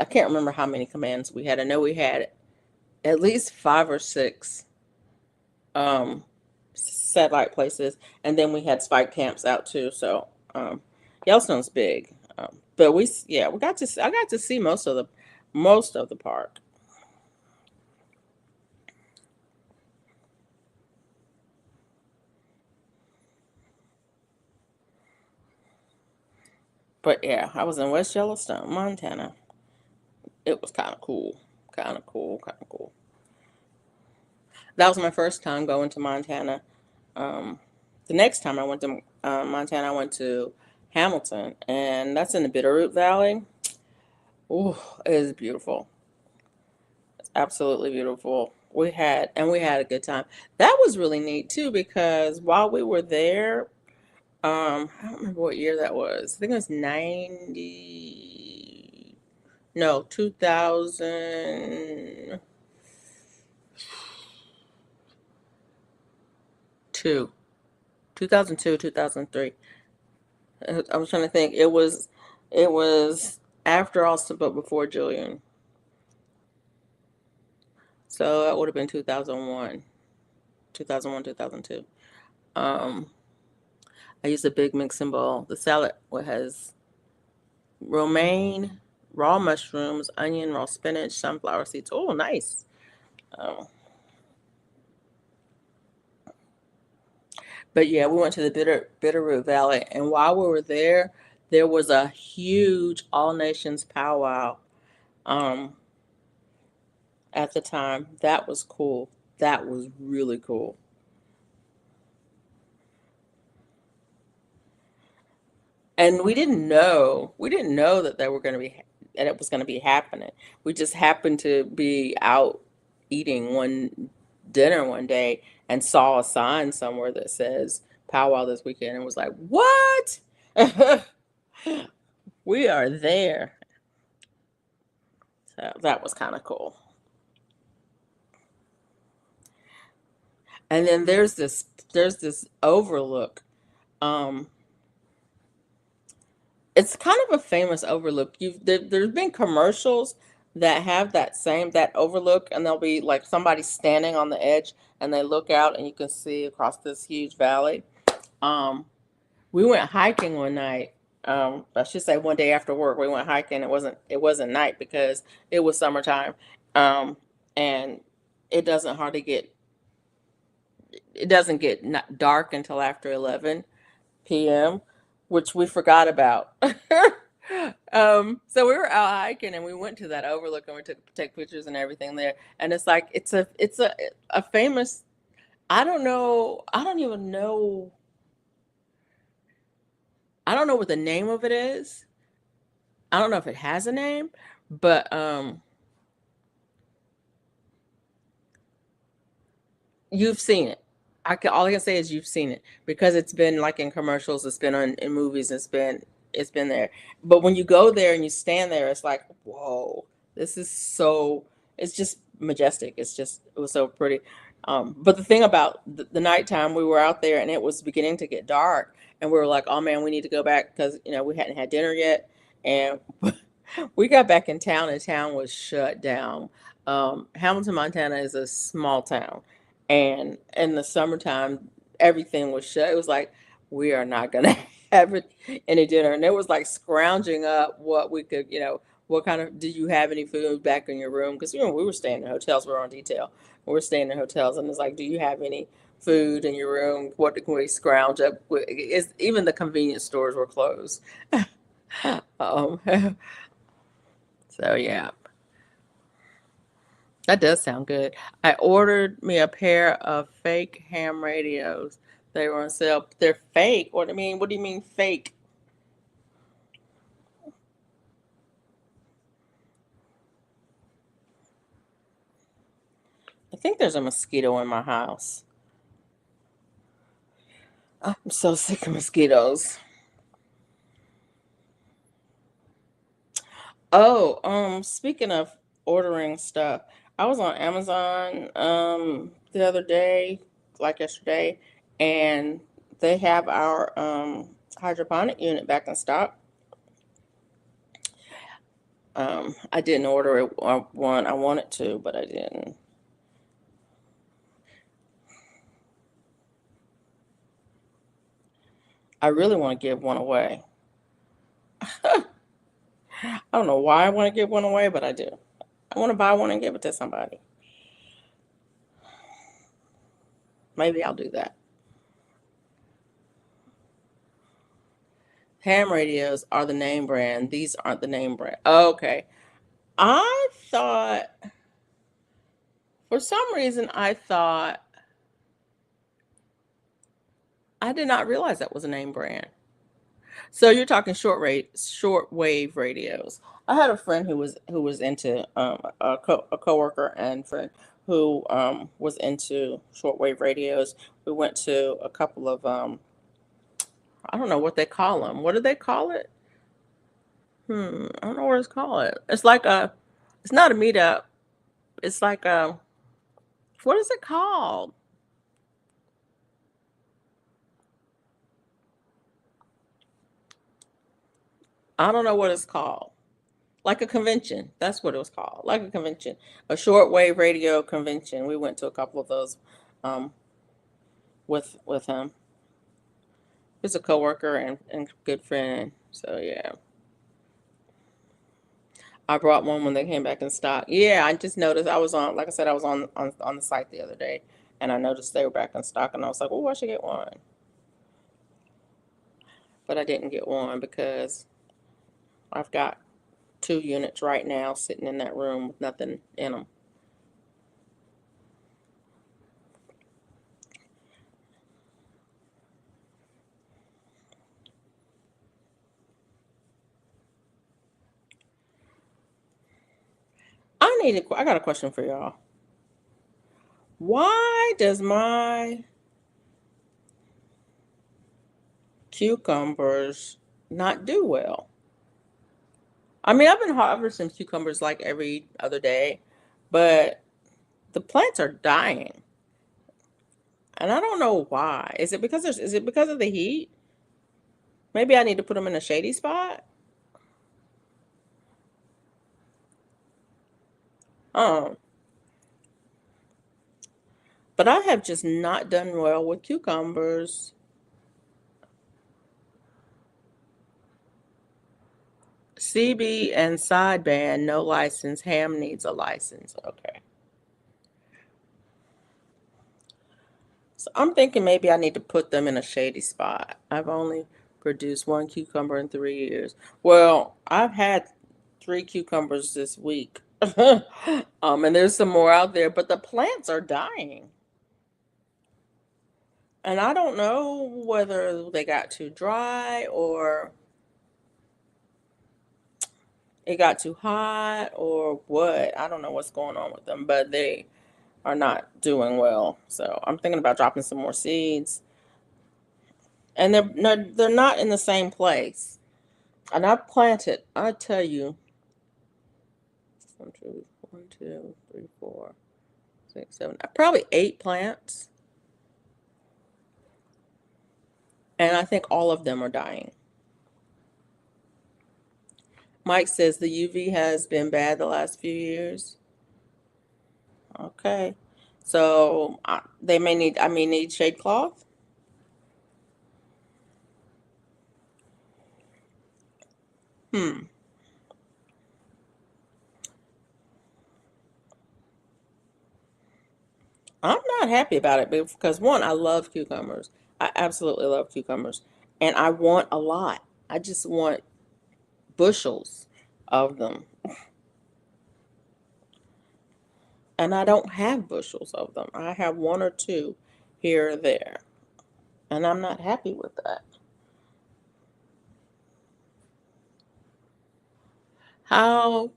I can't remember how many commands we had. I know we had at least five or six um, satellite places, and then we had spike camps out too. So Yellowstone's big, but yeah, we got to I got to see most of the park. But yeah, I was in West Yellowstone, Montana. It was kind of cool, kind of cool, kind of cool. That was my first time going to Montana. Um, the next time I went to Montana, I went to Hamilton, and that's in the Bitterroot Valley. Ooh, it is beautiful. It's absolutely beautiful. We had a good time. That was really neat too because while we were there, I don't remember what year that was. I think it was 90, no, 2002. 2002, 2003. I was trying to think. It was after Austin, but before Julian. So that would have been 2001, 2001, 2002. Um, I used a big mixing bowl. The salad has romaine, raw mushrooms, onion, raw spinach, sunflower seeds. Oh, nice. Um, but yeah, we went to the Bitterroot Valley, and while we were there was a huge all nations powwow. Um, at the time, that was cool. That was really cool. And we didn't know that they were going to be that it was going to be happening. We just happened to be out eating one dinner one day and saw a sign somewhere that says powwow this weekend and was like, what? We are there. So that was kind of cool. And then there's this overlook. um it's kind of a famous overlook. There's been commercials that have that overlook, and there'll be like somebody standing on the edge, and they look out, and you can see across this huge valley. Um, we went hiking one night. I should say one day after work, we went hiking. It wasn't night because it was summertime, and it doesn't hardly get it doesn't get not dark until after 11 p.m., which we forgot about. So we were out hiking and we went to that overlook and we took take pictures and everything there. And it's like it's a famous. I don't know. I don't even know. I don't know what the name of it is. I don't know if it has a name, but you've seen it. All I can say is you've seen it because it's been like in commercials, it's been on in movies, it's been there. But when you go there and you stand there, it's like, whoa, this is so it's just majestic. It was so pretty. But the thing about the nighttime, we were out there and it was beginning to get dark, and we were like, oh man, we need to go back because we hadn't had dinner yet, and we got back in town and town was shut down. Hamilton, Montana is a small town, and in the summertime, everything was shut. It was like, we are not going to have any dinner. And it was like scrounging up what we could, what kind of, did you have any food back in your room? Because, we were staying in hotels, we were on detail. We were staying in hotels, and it's like, do you have any food in your room? What can we scrounge up? Even the convenience stores were closed. um, so, yeah. That does sound good. I ordered me a pair of fake ham radios. They were on sale. They're fake. What do you mean? What do you mean fake? I think there's a mosquito in my house. I'm so sick of mosquitoes. Oh, speaking of ordering stuff, I was on Amazon the other day, like yesterday, and they have our hydroponic unit back in stock. I didn't order it one. I wanted to, but I didn't. I really want to give one away. I don't know why I want to give one away, but I do. I want to buy one and give it to somebody. Maybe I'll do that. Ham radios are the name brand. These aren't the name brand. Okay. I thought, for some reason, I did not realize that was a name brand. So you're talking short wave radios. I had a friend who was into a coworker and friend who was into shortwave radios. We went to a couple of I don't know what they call them. What do they call it? I don't know what it's called. It's not a meetup. It's like what is it called? I don't know what it's called. Like a convention. That's what it was called. Like a convention, a shortwave radio convention. We went to a couple of those um, with him. He's a coworker and good friend. So yeah, I brought one when they came back in stock. Yeah, I just noticed I was on. Like I said, I was on the site the other day, and I noticed they were back in stock, and I was like, oh, I should get one. But I didn't get one because I've got 2 units right now sitting in that room with nothing in them. I got a question for y'all. Why does my cucumbers not do well? I mean, I've been harvesting cucumbers like every other day, but the plants are dying, and I don't know why. Is it because of the heat? Maybe I need to put them in a shady spot. Um, but I have just not done well with cucumbers. CB and sideband, no license. Ham needs a license. Okay. So I'm thinking maybe I need to put them in a shady spot. I've only produce 1 cucumber in 3 years. Well, I've had 3 cucumbers this week. And there's some more out there, but the plants are dying. And I don't know whether they got too dry or it got too hot or what. I don't know what's going on with them, but they are not doing well. So I'm thinking about dropping some more seeds. And they're not in the same place. And I've planted, I tell you, 1, 2, 3, 4, 6, 7, probably 8 plants. And I think all of them are dying. Mike says the UV has been bad the last few years. Okay. So they may need, need shade cloth. I'm not happy about it because one, I love cucumbers. I absolutely love cucumbers. And I want a lot. I just want bushels of them. And I don't have bushels of them. I have 1 or 2 here or there. And I'm not happy with that. How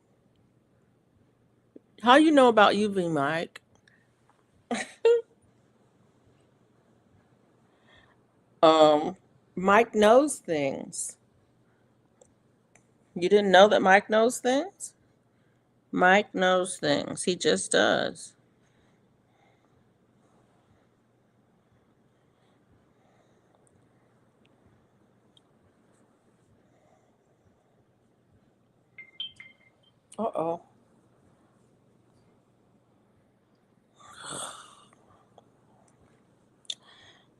you know about UV, Mike? Um, Mike knows things. You didn't know that Mike knows things? Mike knows things. He just does. Uh-oh.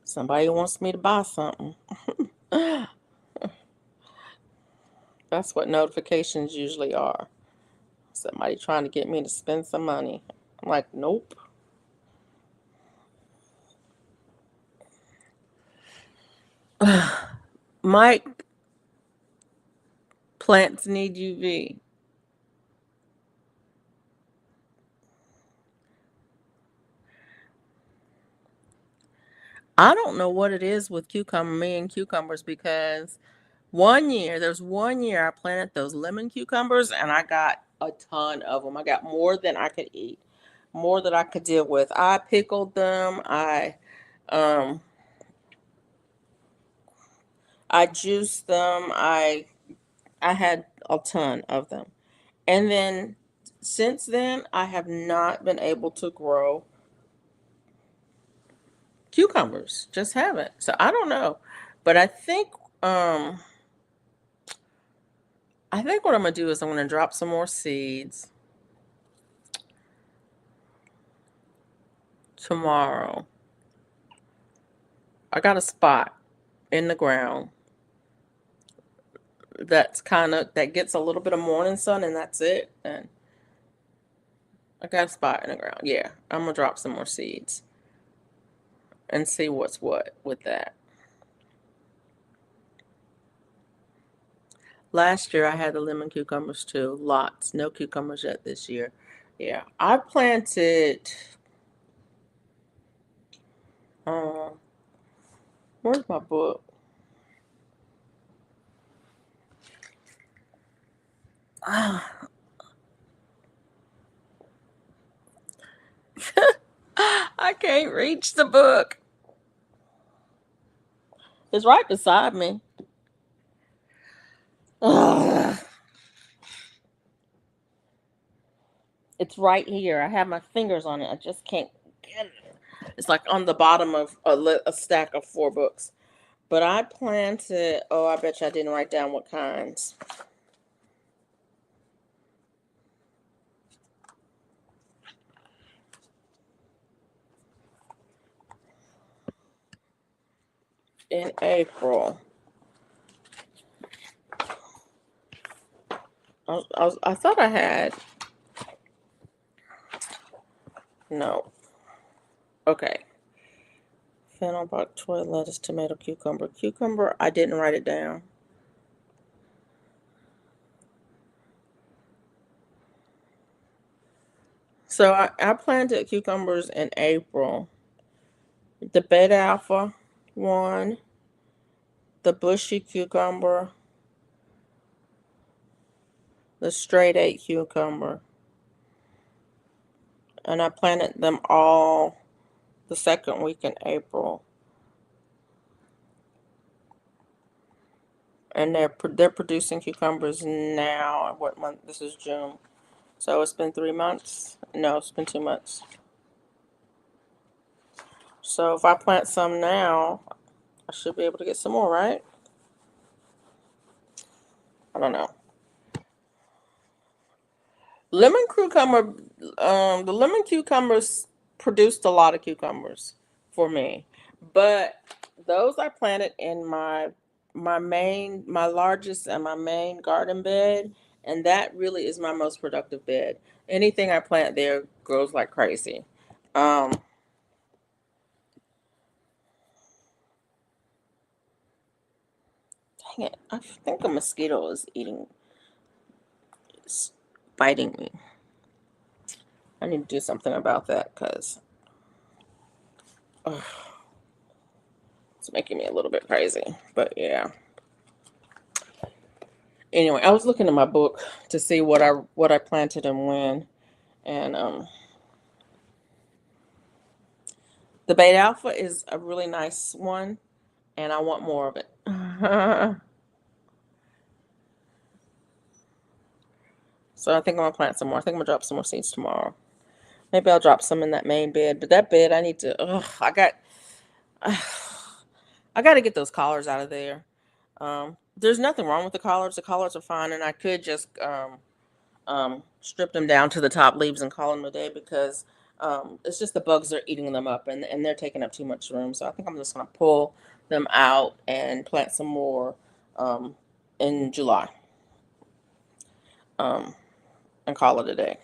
Somebody wants me to buy something. That's what notifications usually are. Somebody trying to get me to spend some money. I'm like, nope. Mike, plants need UV. I don't know what it is with me and cucumbers because there's 1 year I planted those lemon cucumbers and I got a ton of them. I got more than I could eat, more than I could deal with. I pickled them. Um I juiced them. I had a ton of them. And then since then I have not been able to grow cucumbers. Just haven't. So I don't know. But um I think what I'm gonna do is I'm gonna drop some more seeds tomorrow. I got a spot in the ground that gets a little bit of morning sun and that's it. And I got a spot in the ground. Yeah, I'm gonna drop some more seeds and see what's what with that. Last year I had the lemon cucumbers too. Lots. No cucumbers yet this year. Yeah. I planted uh where's my book? I can't reach the book. It's right beside me. Ugh. It's right here. I have my fingers on it. I just can't get it. It's like on the bottom of a stack of 4 books. But I planted, oh, I bet you I didn't write down what kinds. In April. I thought I had. No. Okay. Fennel, bok choy, lettuce, tomato, cucumber. Cucumber, I didn't write it down. So I planted cucumbers in April. The beta alpha one, the bushy cucumber, the straight 8 cucumber. And I planted them all the second week in April. And they're producing cucumbers now. What month? This is June. So it's been 3 months. No, it's been 2 months. So if I plant some now, I should be able to get some more, right? I don't know. Lemon cucumber, the lemon cucumbers produced a lot of cucumbers for me, but those I planted in my largest and my main garden bed, and that really is my most productive bed. Anything I plant there grows like crazy. Um, Dang it, I think a mosquito is biting me. I need to do something about that because it's making me a little bit crazy. But yeah. Anyway, I was looking in my book to see what I planted and when, and the beta alpha is a really nice one, and I want more of it. So I think I'm gonna plant some more. I think I'm gonna drop some more seeds tomorrow. Maybe I'll drop some in that main bed, but that bed I need to. I got to get those collars out of there. There's nothing wrong with the collars. The collars are fine, and I could just strip them down to the top leaves and call them a day because it's just the bugs are eating them up and they're taking up too much room. So I think I'm just going to pull them out and plant some more um, in July um, and call it a day.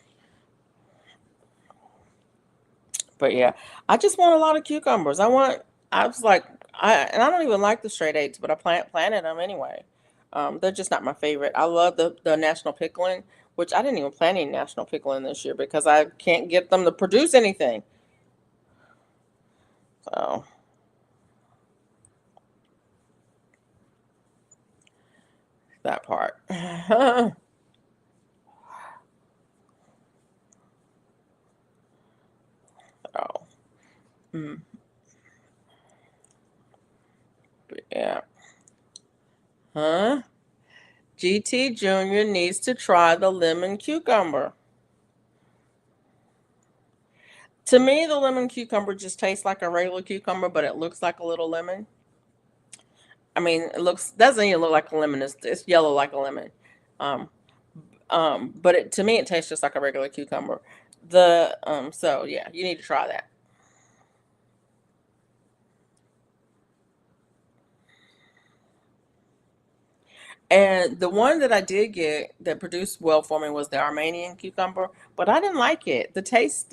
But yeah, I just want a lot of cucumbers. I was like, and I don't even like the straight eights, but I planted them anyway. They're just not my favorite. I love the national pickling, which I didn't even plant any national pickling this year because I can't get them to produce anything. So that part. So, mm, but yeah. Huh? GT Junior needs to try the lemon cucumber. To me, the lemon cucumber just tastes like a regular cucumber, but it looks like a little lemon. I mean, it looks doesn't even look like a lemon. It's yellow like a lemon. Um, but to me, it tastes just like a regular cucumber. So yeah, you need to try that. And the one that I did get that produced well for me was the Armenian cucumber, but I didn't like it. The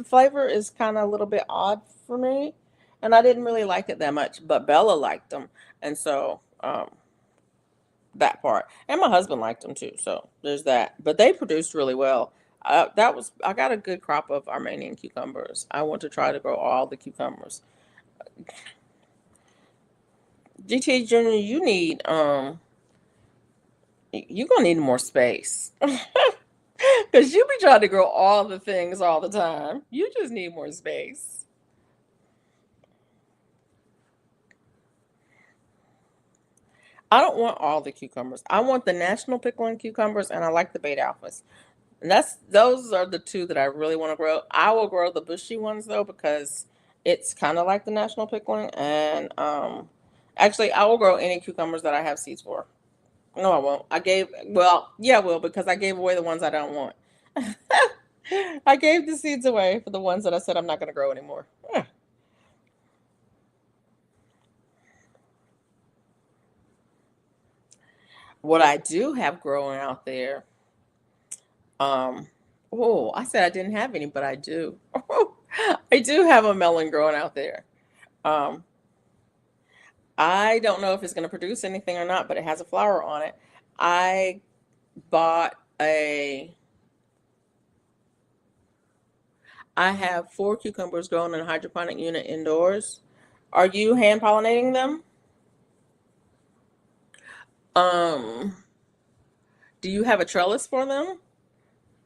flavor is kind of a little bit odd for me, and I didn't really like it that much. But Bella liked them, and so that part, and my husband liked them too. So there's that. But they produced really well. I got a good crop of Armenian cucumbers. I want to try to grow all the cucumbers. GT Junior, you're gonna need more space. Because you be trying to grow all the things all the time. You just need more space. I don't want all the cucumbers. I want the national pickling cucumbers and I like the bait alphas. And those are the two that I really want to grow. I will grow the bushy ones though because it's kind of like the national pickling. And actually I will grow any cucumbers that I have seeds for. No, I won't. Yeah, I will because I gave away the ones I don't want. I gave the seeds away for the ones that I said I'm not going to grow anymore. Yeah. What I do have growing out there, um, oh, I said I didn't have any, but I do. I do have a melon growing out there. Um, I don't know if it's going to produce anything or not, but it has a flower on it. I bought a, I have 4 cucumbers growing in a hydroponic unit indoors. Are you hand pollinating them? Um, do you have a trellis for them?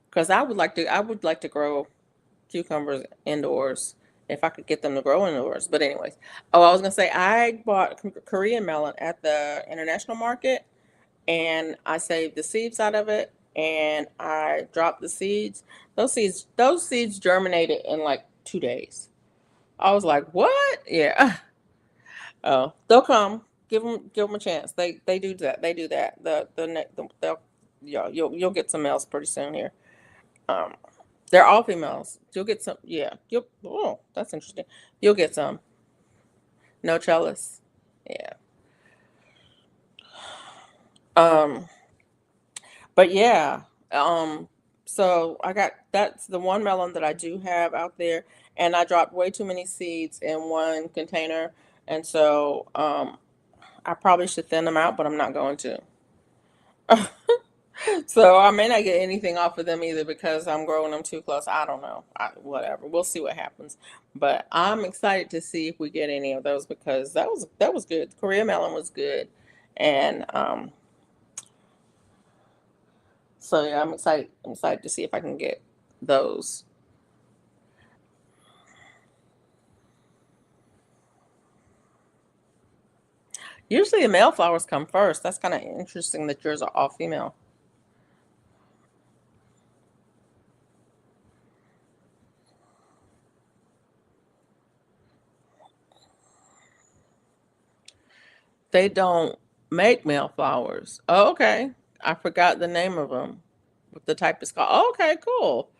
Because I would like to grow cucumbers indoors if I could get them to grow indoors. But anyways, oh, I was gonna say I bought Korean melon at the international market, and I saved the seeds out of it, and I dropped the seeds. Those seeds germinated in like 2 days. I was like, what? Yeah. Oh, they'll come. Give them a chance. They do that. They do that. They'll yeah, you'll get some males pretty soon here. Um, they're all females. You'll get some. Yeah. You'll. Oh, that's interesting. You'll get some. No trellis. Yeah. Um. But yeah. Um. So I got that's the one melon that I do have out there, and I dropped way too many seeds in one container, and so I probably should thin them out, but I'm not going to. So I may not get anything off of them either because I'm growing them too close. I don't know. Whatever. We'll see what happens. But I'm excited to see if we get any of those because that was good. Korea melon was good, and so yeah, I'm excited. I'm excited to see if I can get those. Usually the male flowers come first. That's kind of interesting that yours are all female. They don't make male flowers. Oh, okay. I forgot the name of them. What the type is called. Oh, okay, cool.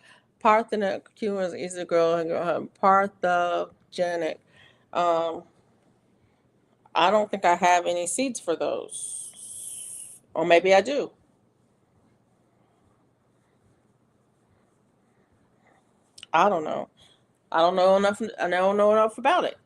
Parthenocumus is a girl, parthogenic. Um, I don't think I have any seeds for those. Or maybe I do. I don't know. I don't know enough. I don't know enough about it.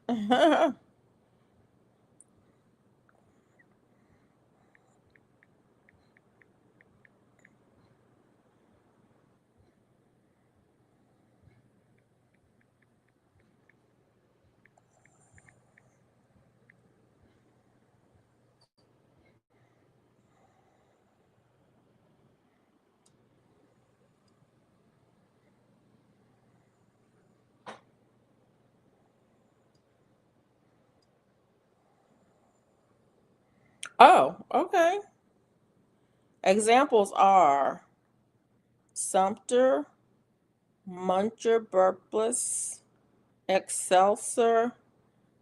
Oh, okay. Examples are Sumpter, Muncher Burpless, Excelsior,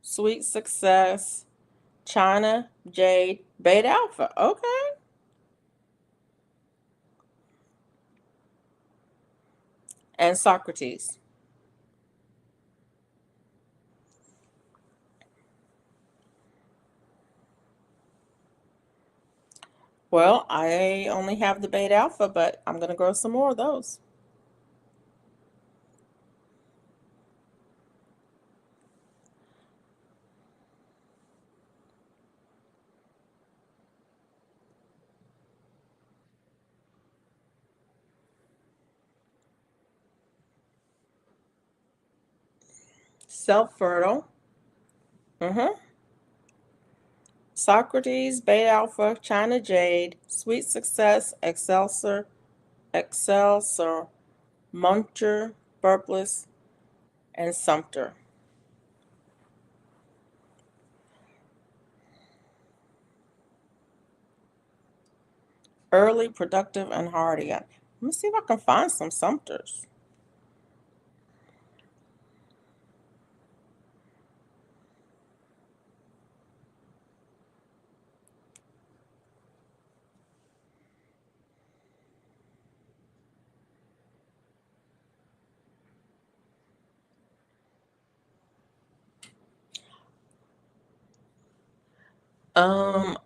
Sweet Success, China, Jade, Beta Alpha. Okay. And Socrates. Well, I only have the Beta Alpha, but I'm going to grow some more of those. Self fertile. Mm-hmm. Socrates, Beta Alpha, China Jade, Sweet Success, Excelsior, Muncher, Burpless, and Sumter. Early, productive, and hardy. Let me see if I can find some Sumters. Um,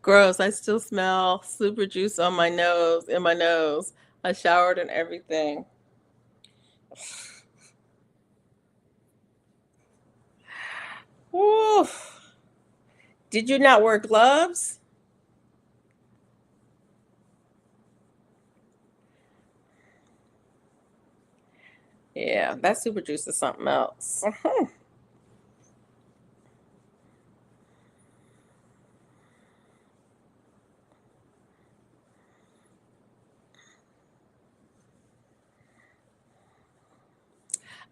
gross. I still smell super juice on my nose, in my nose. I showered and everything. Woo. Did you not wear gloves? Yeah, that super juice is something else.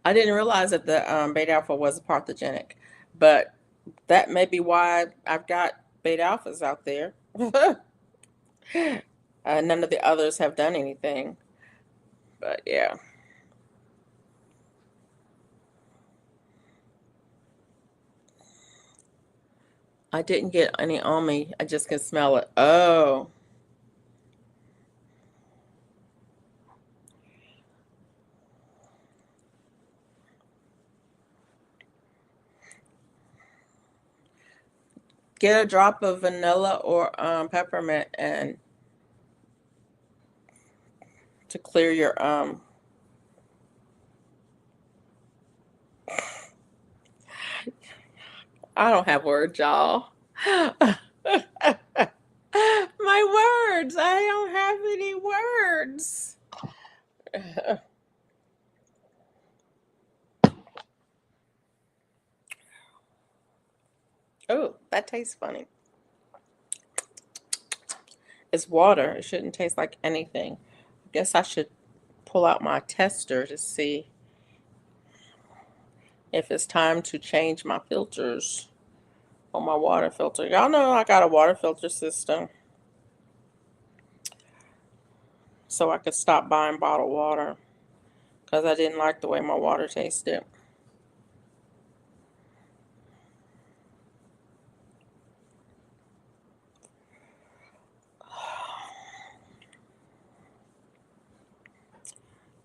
I didn't realize that the beta alpha was pathogenic, but that may be why I've got beta alphas out there. None of the others have done anything, but yeah. I didn't get any on me. I just can smell it. Oh, get a drop of vanilla or peppermint and to clear your I don't have words, y'all. My words. I don't have any words. Oh, that tastes funny. It's water. It shouldn't taste like anything. I guess I should pull out my tester to see if it's time to change my filters on my water filter. Y'all know I got a water filter system, so I could stop buying bottled water because I didn't like the way my water tasted.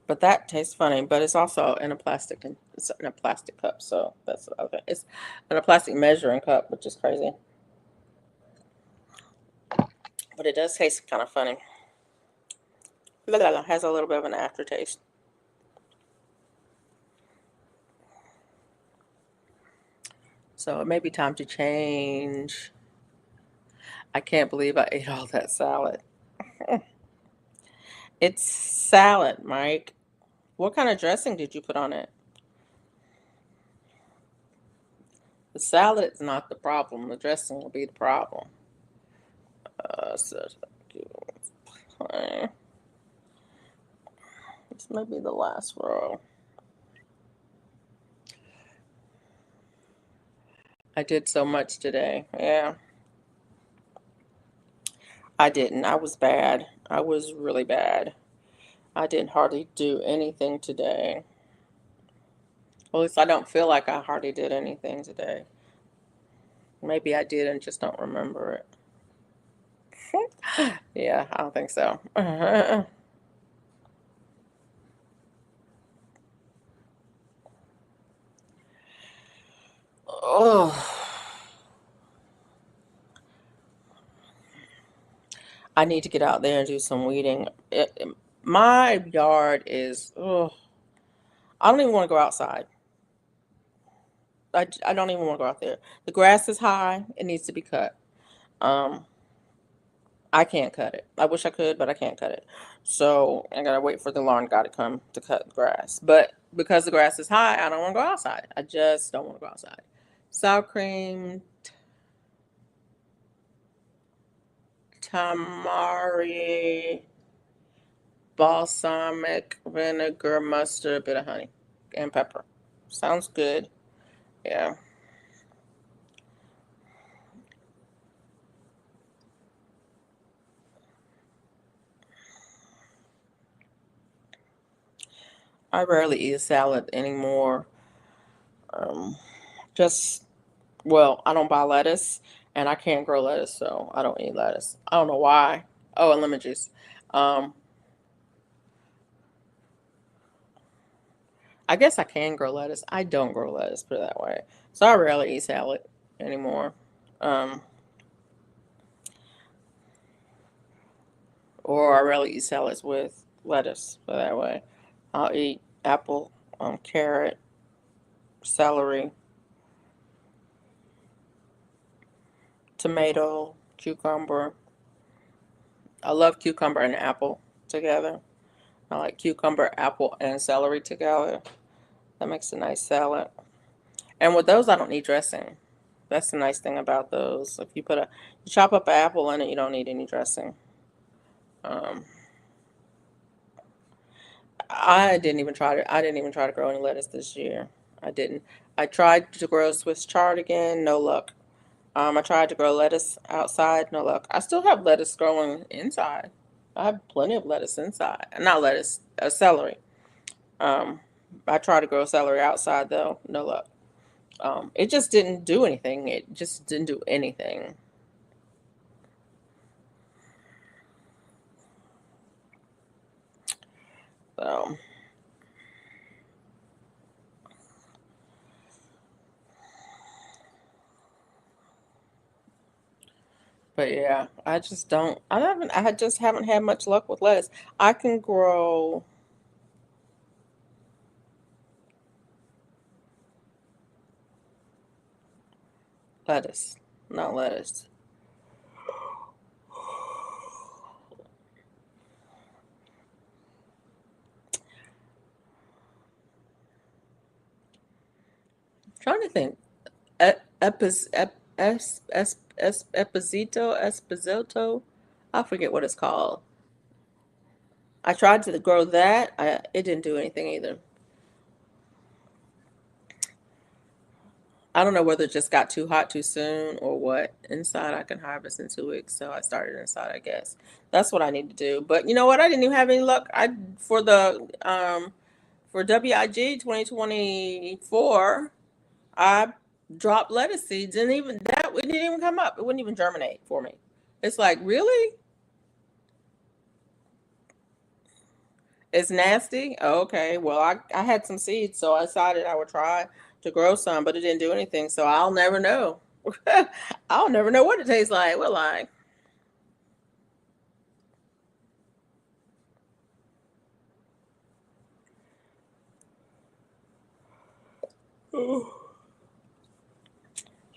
But that tastes funny, but it's also in a plastic and it's in a plastic cup, so that's okay. It's in a plastic measuring cup, which is crazy. But it does taste kind of funny. Has a little bit of an aftertaste. So it may be time to change. I can't believe I ate all that salad. It's salad, Mike. What kind of dressing did you put on it? The salad is not the problem. The dressing will be the problem. So this may be the last row. I did so much today. Yeah, I didn't. I was bad. I was really bad. I didn't hardly do anything today. Well, at least I don't feel like I hardly did anything today. Maybe I did and just don't remember it. Yeah, I don't think so. Oh, I need to get out there and do some weeding. My yard is, oh, I don't even want to go outside. I don't even want to go out there. The grass is high. It needs to be cut. Um, I can't cut it. I wish I could, but I can't cut it. So I gotta wait for the lawn guy to come to cut the grass. But because the grass is high, I don't want to go outside. I just don't want to go outside. Sour cream, tamari, balsamic vinegar, mustard, a bit of honey, and pepper. Sounds good. Yeah. I rarely eat a salad anymore. Um, just Well, I don't buy lettuce and I can't grow lettuce, so I don't eat lettuce. I don't know why. Oh, and lemon juice. Um, I guess I can grow lettuce. I don't grow lettuce, put it that way. So I rarely eat salad anymore. Um, or I rarely eat salads with lettuce, put it that way. I'll eat apple, carrot, celery, tomato, cucumber. I love cucumber and apple together. I like cucumber, apple, and celery together. That makes a nice salad. And with those, I don't need dressing. That's the nice thing about those. If you chop up an apple in it, you don't need any dressing. Um, I didn't even try to grow any lettuce this year. I didn't. I tried to grow Swiss chard again, no luck. I tried to grow lettuce outside, no luck. I still have lettuce growing inside. I have plenty of lettuce inside. Not lettuce, celery. Um, I tried to grow celery outside though, no luck. It just didn't do anything. It just didn't do anything. So, but yeah, I just don't. I just haven't had much luck with lettuce. I can grow lettuce, not lettuce. Trying to think. Esposito. I forget what it's called. I tried to grow that. It didn't do anything either. I don't know whether it just got too hot too soon or what. Inside, I can harvest in 2 weeks, so I started inside, I guess. That's what I need to do. But you know what? I didn't even have any luck. I for WIG 2024, I dropped lettuce seeds, and even that it didn't even come up. It wouldn't even germinate for me. It's like, really? It's nasty? Oh, okay. Well, I had some seeds, so I decided I would try to grow some, but it didn't do anything. So I'll never know. I'll never know what it tastes like, will I?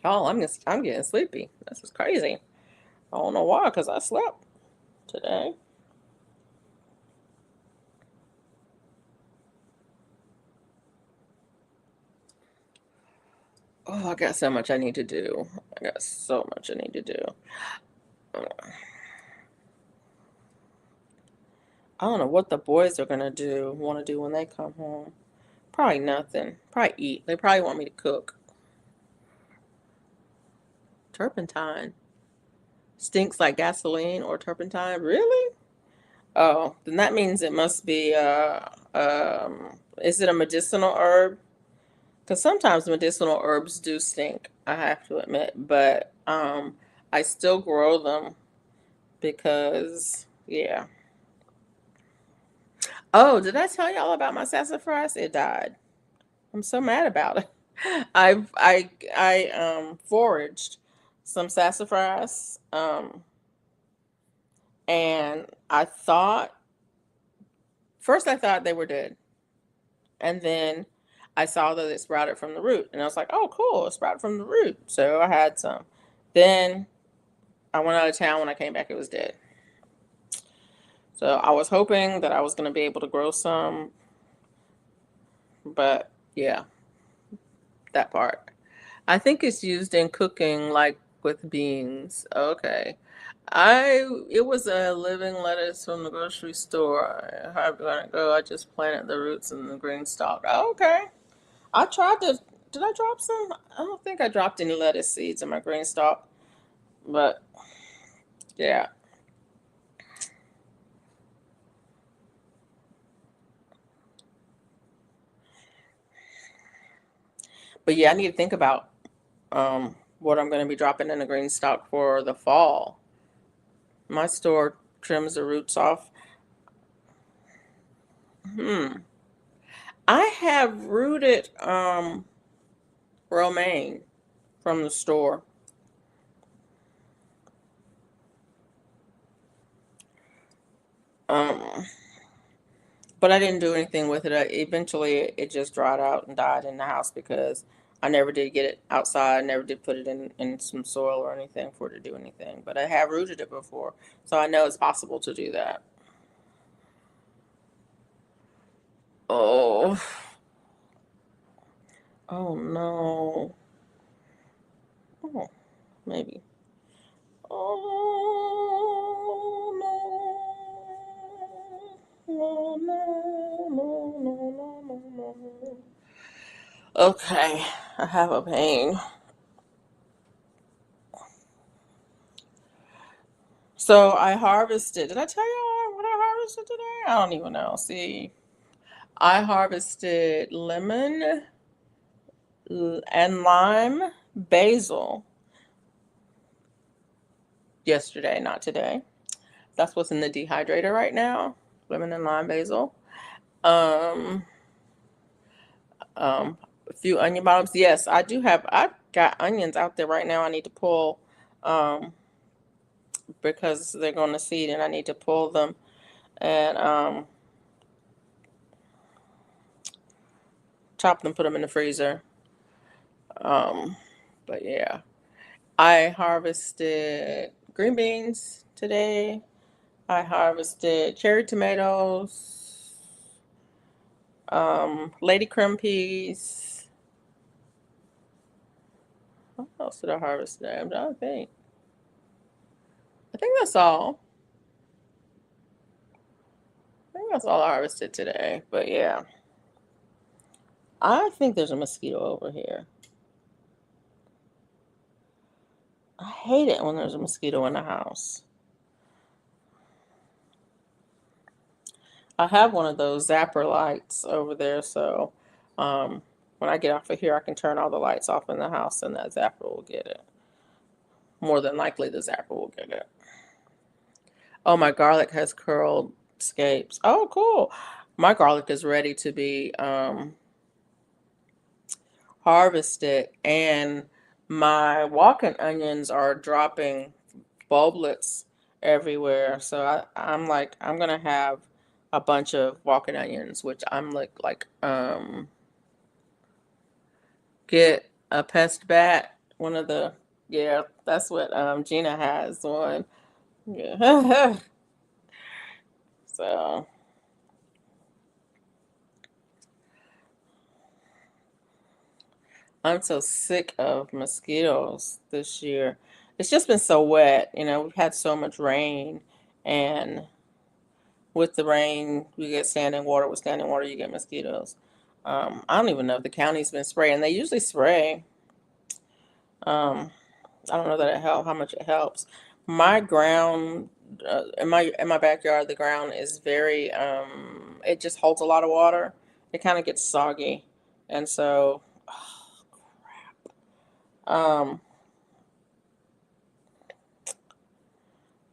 Y'all, I'm getting sleepy. This is crazy. I don't know why, because I slept today. Oh, I got so much I need to do. I got so much I need to do. I don't know what the boys are gonna want to do when they come home. Probably nothing. Probably eat. They probably want me to cook. Turpentine. Stinks like gasoline or turpentine. Really? Oh, then that means it must be is it a medicinal herb? Because sometimes medicinal herbs do stink, I have to admit, but I still grow them because yeah. Oh, did I tell y'all about my sassafras? It died. I'm so mad about it. I foraged some sassafras, and I thought they were dead, and then I saw that it sprouted from the root, and I was like, oh, cool, it sprouted from the root. So I had some. Then I went out of town. When I came back, it was dead. So I was hoping that I was going to be able to grow some, but yeah, that part. I think it's used in cooking, like with beans. Okay. It was a living lettuce from the grocery store. How gonna go? I just planted the roots and the green stalk. Oh, okay. I tried to. Did I drop some? I don't think I dropped any lettuce seeds in my green stalk, but yeah. But yeah, I need to think about what I'm going to be dropping in the green stalk for the fall. My store trims the roots off. Hmm. I have rooted romaine from the store. Um, but I didn't do anything with it. Eventually, it just dried out and died in the house because I never did get it outside. I never did put it in some soil or anything for it to do anything. But I have rooted it before, so I know it's possible to do that. Oh, oh no. Oh, maybe. Oh no. No, no, no, no, no, no, no. Okay, I have a pain. So I harvested. Did I tell you what I harvested today? I don't even know. See, I harvested lemon and lime, basil yesterday, not today. That's what's in the dehydrator right now. Lemon and lime basil. Um, a few onion bottoms. Yes, I do have. I've got onions out there right now. I need to pull, um, because they're going to seed, and I need to pull them and chop them, put them in the freezer. Um, but yeah, I harvested green beans today. I harvested cherry tomatoes, lady crumb peas. What else did I harvest today? I'm trying to think. I think that's all. I think that's all I harvested today. But yeah, I think there's a mosquito over here. I hate it when there's a mosquito in the house. I have one of those zapper lights over there, so um, when I get off of here, I can turn all the lights off in the house, and that zapper will get it. More than likely, the zapper will get it. Oh, my garlic has curled scapes. Oh, cool. My garlic is ready to be harvested, and my walking onions are dropping bulblets everywhere. So I'm like, I'm gonna have a bunch of walking onions, which I'm get a pest bat. One of the Yeah, that's what Gina has one. Yeah. So I'm so sick of mosquitoes this year. It's just been so wet. We've had so much rain, and with the rain, you get standing water. With standing water, you get mosquitoes. I don't even know if the county's been spraying. They usually spray. Um, I don't know that it help how much it helps. My ground in my backyard, the ground is very it just holds a lot of water. It kind of gets soggy, and so um,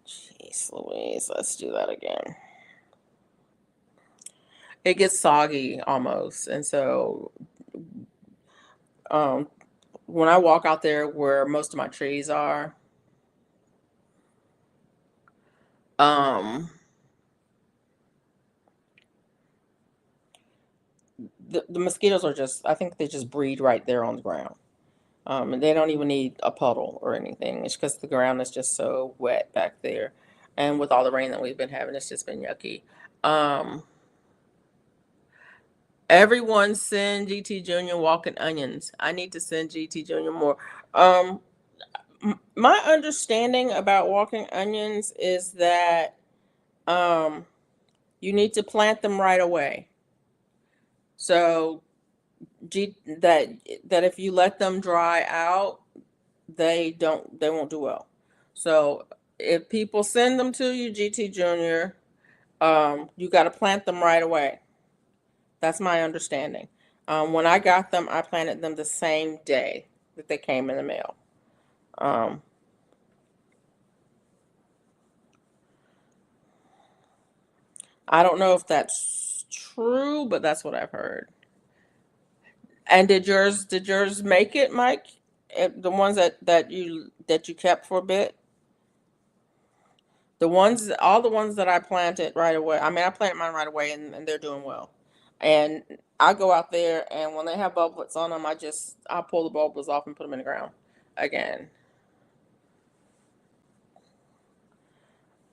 jeez Louise, let's do that again. It gets soggy almost, and so um, when I walk out there where most of my trees are, um, the mosquitoes are just, I think they just breed right there on the ground. And they don't even need a puddle or anything. It's because the ground is just so wet back there. And with all the rain that we've been having, it's just been yucky. Um, Everyone send GT Junior walking onions. I need to send GT Junior more. Um, my understanding about walking onions is that um, you need to plant them right away. So that if you let them dry out, they won't do well. So if people send them to you, GT Junior, you got to plant them right away. That's my understanding. When I got them, I planted them the same day that they came in the mail. Um, I don't know if that's true, but that's what I've heard. And did yours make it, Mike? The ones that you kept for a bit? All the ones that I planted right away. I mean, I planted mine right away, and they're doing well. And I go out there, and when they have bulblets on them, I pull the bulblets off and put them in the ground again.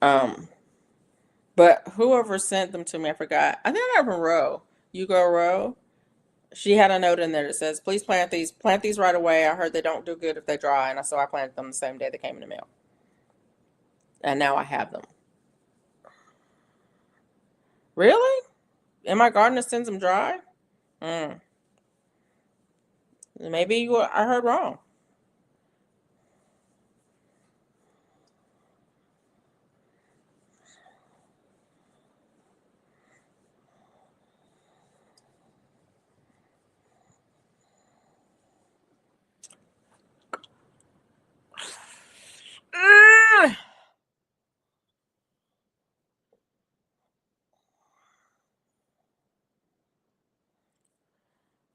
Um, but whoever sent them to me, I forgot. I think I got from Row. You go Row. She had a note in there that says, "Please plant these. Plant these right away. I heard they don't do good if they dry." And so I planted them the same day they came in the mail, and now I have them. Really? In my garden it sends them dry? Mm. I heard wrong. Mm.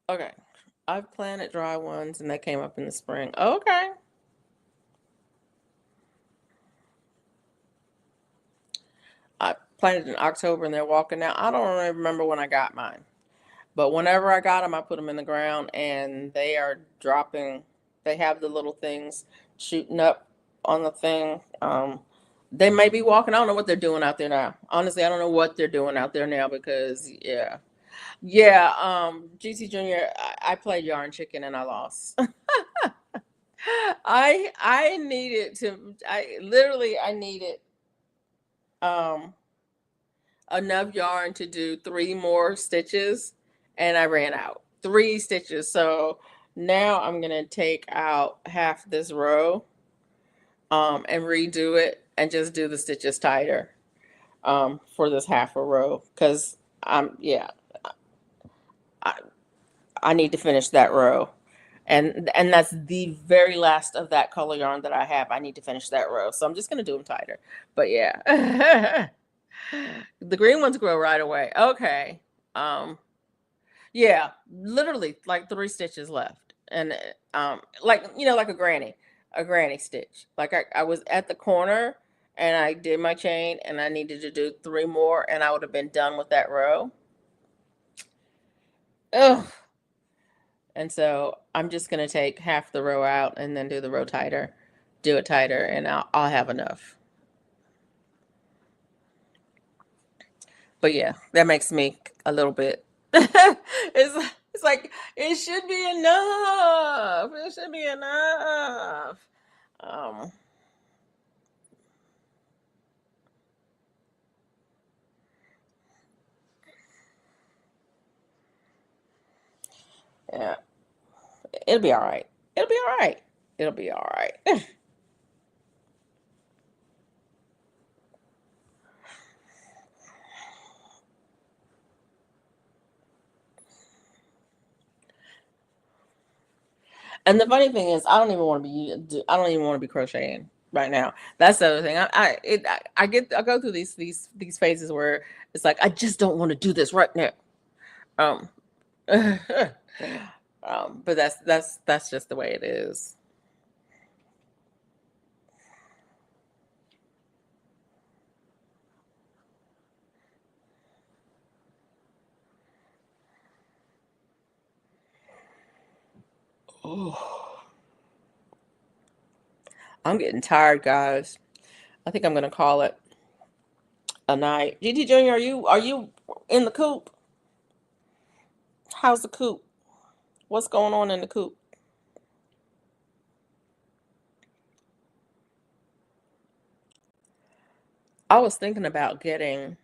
Okay. I've planted dry ones and they came up in the spring. Okay. I planted in October and they're walking now. I don't really remember when I got mine. But whenever I got them, I put them in the ground and they are dropping. They have the little things shooting up on the thing. They may be walking. I don't know what they're doing out there now. Honestly, I don't know what they're doing out there now because, yeah. Yeah, GC Junior, I played Yarn Chicken and I lost. I needed to I needed um enough yarn to do 3 more stitches and I ran out. 3 stitches. So now I'm gonna take out half this row and redo it and just do the stitches tighter for this half a row because yeah, I, I need to finish that row. And that's the very last of that color yarn that I have. I need to finish that row. So I'm just gonna do them tighter. But yeah. The green ones grow right away. Okay. Um, yeah, literally like 3 stitches left. And like like a granny stitch. Like I was at the corner and I did my chain and I needed to do 3 more and I would have been done with that row. Ugh. And so I'm just gonna take half the row out and then do the row tighter, do it tighter, and I'll have enough. But yeah, that makes me a little bit. It's like it should be enough. It should be enough. Um, yeah, it'll be all right. It'll be all right. It'll be all right. And the funny thing is, I don't even want to be crocheting right now. That's the other thing. I go through these phases where it's like I just don't want to do this right now. Um, but that's just the way it is. Oh, I'm getting tired, guys. I think I'm gonna call it a night. GT Junior, are you in the coop? How's the coop? What's going on in the coop? I was thinking about getting.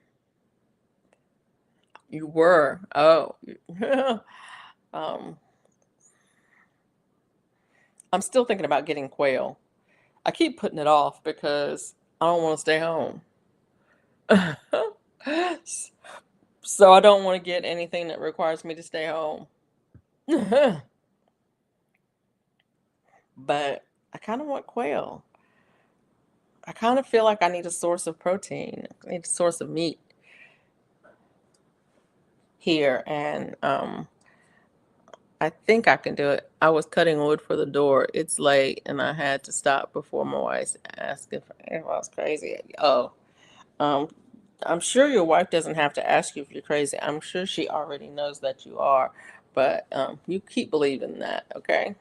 You were. Oh. um, I'm still thinking about getting quail. I keep putting it off because I don't want to stay home. So I don't want to get anything that requires me to stay home. But I kind of want quail. I kind of feel like I need a source of protein. I need a source of meat here, and I think I can do it. I was cutting wood for the door. It's late, and I had to stop before my wife asked if I was crazy. Oh, um, I'm sure your wife doesn't have to ask you if you're crazy. I'm sure she already knows that you are, but you keep believing that, okay?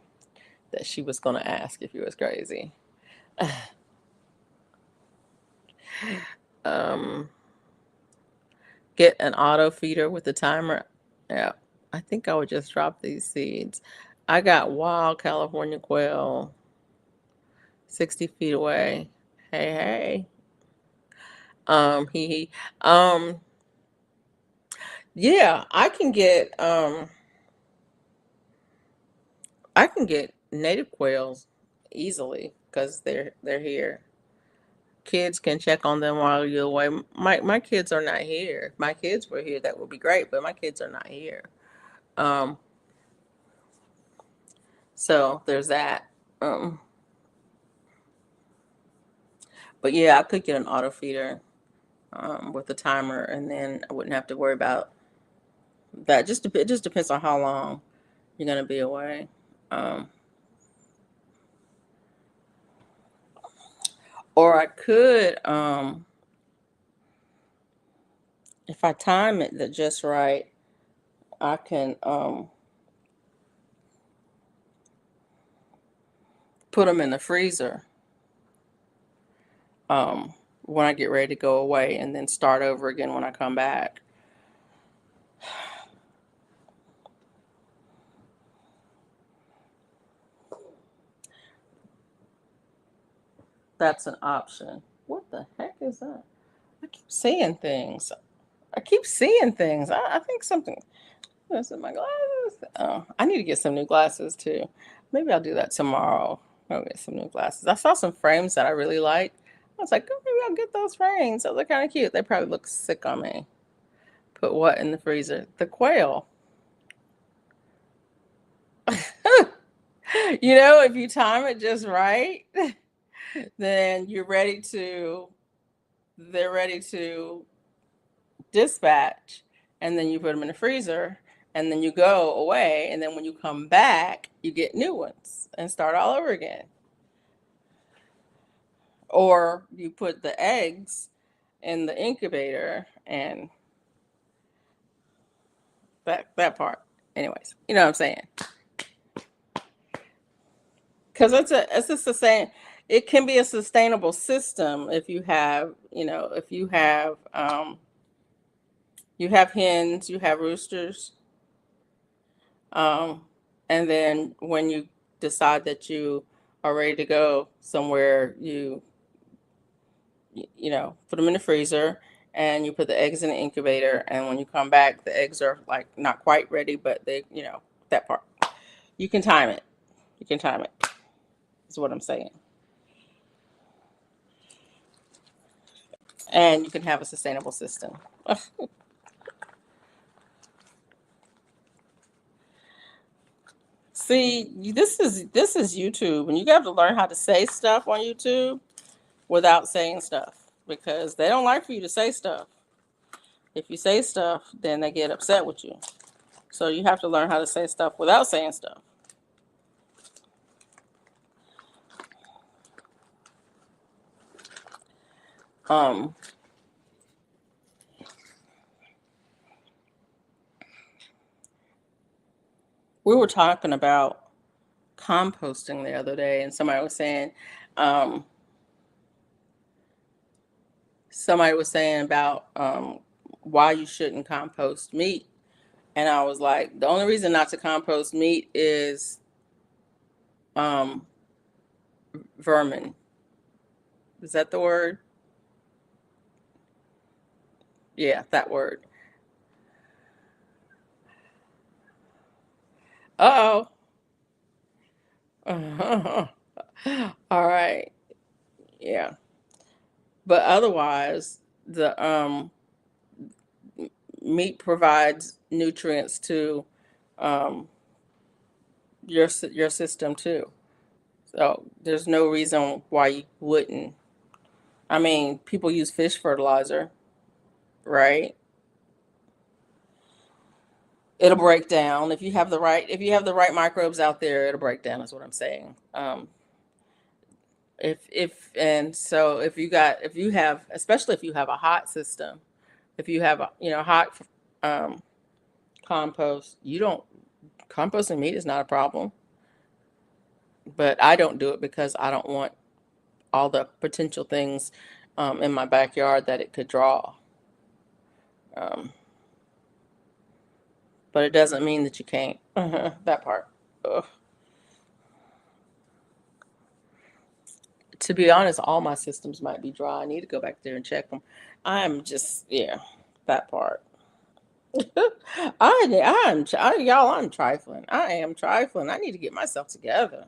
That she was going to ask if you was crazy. um, get an auto feeder with a timer. Yeah, I think I would just drop these seeds. I got wild California quail 60 feet away. Hey, hey. He. Um, yeah, I can get native quails easily because they're here. Kids can check on them while you're away. My kids are not here. If my kids were here, that would be great, but my kids are not here. Um, so there's that. Um, but yeah, I could get an auto feeder with a timer, and then I wouldn't have to worry about that. It just depends on how long you're gonna be away. Um, or I could, if I time it just right, I can put them in the freezer when I get ready to go away, and then start over again when I come back. That's an option. What the heck is that? I keep seeing things. I keep seeing things. I think something. That's in my glasses. Oh, I need to get some new glasses too. Maybe I'll do that tomorrow. I'll get some new glasses. I saw some frames that I really like. I was like, oh, maybe I'll get those frames. Those are kind of cute. They probably look sick on me. Put what in the freezer? The quail. If you time it just right, then they're ready to dispatch, and then you put them in the freezer, and then you go away, and then when you come back, you get new ones and start all over again. Or you put the eggs in the incubator, and that part. Anyways, you know what I'm saying? Because it's the same. It can be a sustainable system if you have, you have hens, you have roosters, and then when you decide that you are ready to go somewhere, put them in the freezer, and you put the eggs in the incubator, and when you come back, the eggs are like not quite ready, but that part. You can time it. You can time it. Is what I'm saying. And you can have a sustainable system. See, this is YouTube, and you have to learn how to say stuff on YouTube without saying stuff, because they don't like for you to say stuff. If you say stuff, then they get upset with you. So you have to learn how to say stuff without saying stuff. Um, we were talking about composting the other day, and um, somebody was saying about why you shouldn't compost meat, and I was like, the only reason not to compost meat is um, vermin. Is that the word? Yeah, that word. Uh oh. All right. Yeah. But otherwise, the meat provides nutrients to um, your system too. So there's no reason why you wouldn't. I mean, people use fish fertilizer, right? It'll break down if you have the right microbes out there. It'll break down. Is what I'm saying. If and so if you have, especially if you have a hot system, if you have hot um, compost, you don't composting meat is not a problem. But I don't do it because I don't want all the potential things in my backyard that it could draw. Um, but it doesn't mean that you can't. That part. Ugh. To be honest, all my systems might be dry. I need to go back there and check them. I'm just, yeah, that part. Y'all, I'm trifling. I am trifling. I need to get myself together.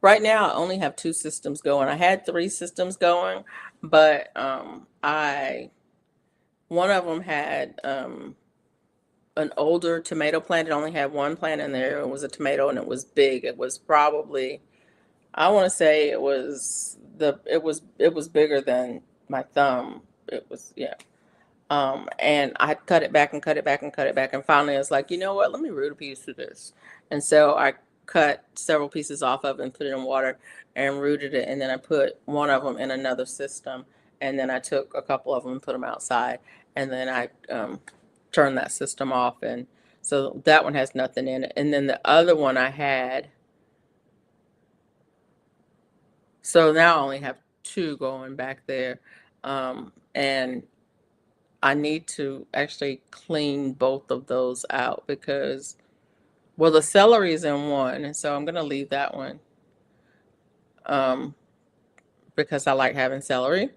Right now, I only have two systems going. I had three systems going, but I one of them had an older tomato plant. It only had one plant in there. It was a tomato, and it was big. It was probably, I want to say it was bigger than my thumb. It was, yeah. And I cut it back and cut it back and cut it back, and finally I was like, you know what? Let me root a piece of this. And so I cut several pieces off of it and put it in water and rooted it, and then I put one of them in another system, and then I took a couple of them and put them outside, and then I turned that system off, and so that one has nothing in it. And then the other one I had, so now I only have two going back there, and I need to actually clean both of those out because, well, the celery is in one, and so I'm gonna leave that one um, because I like having celery.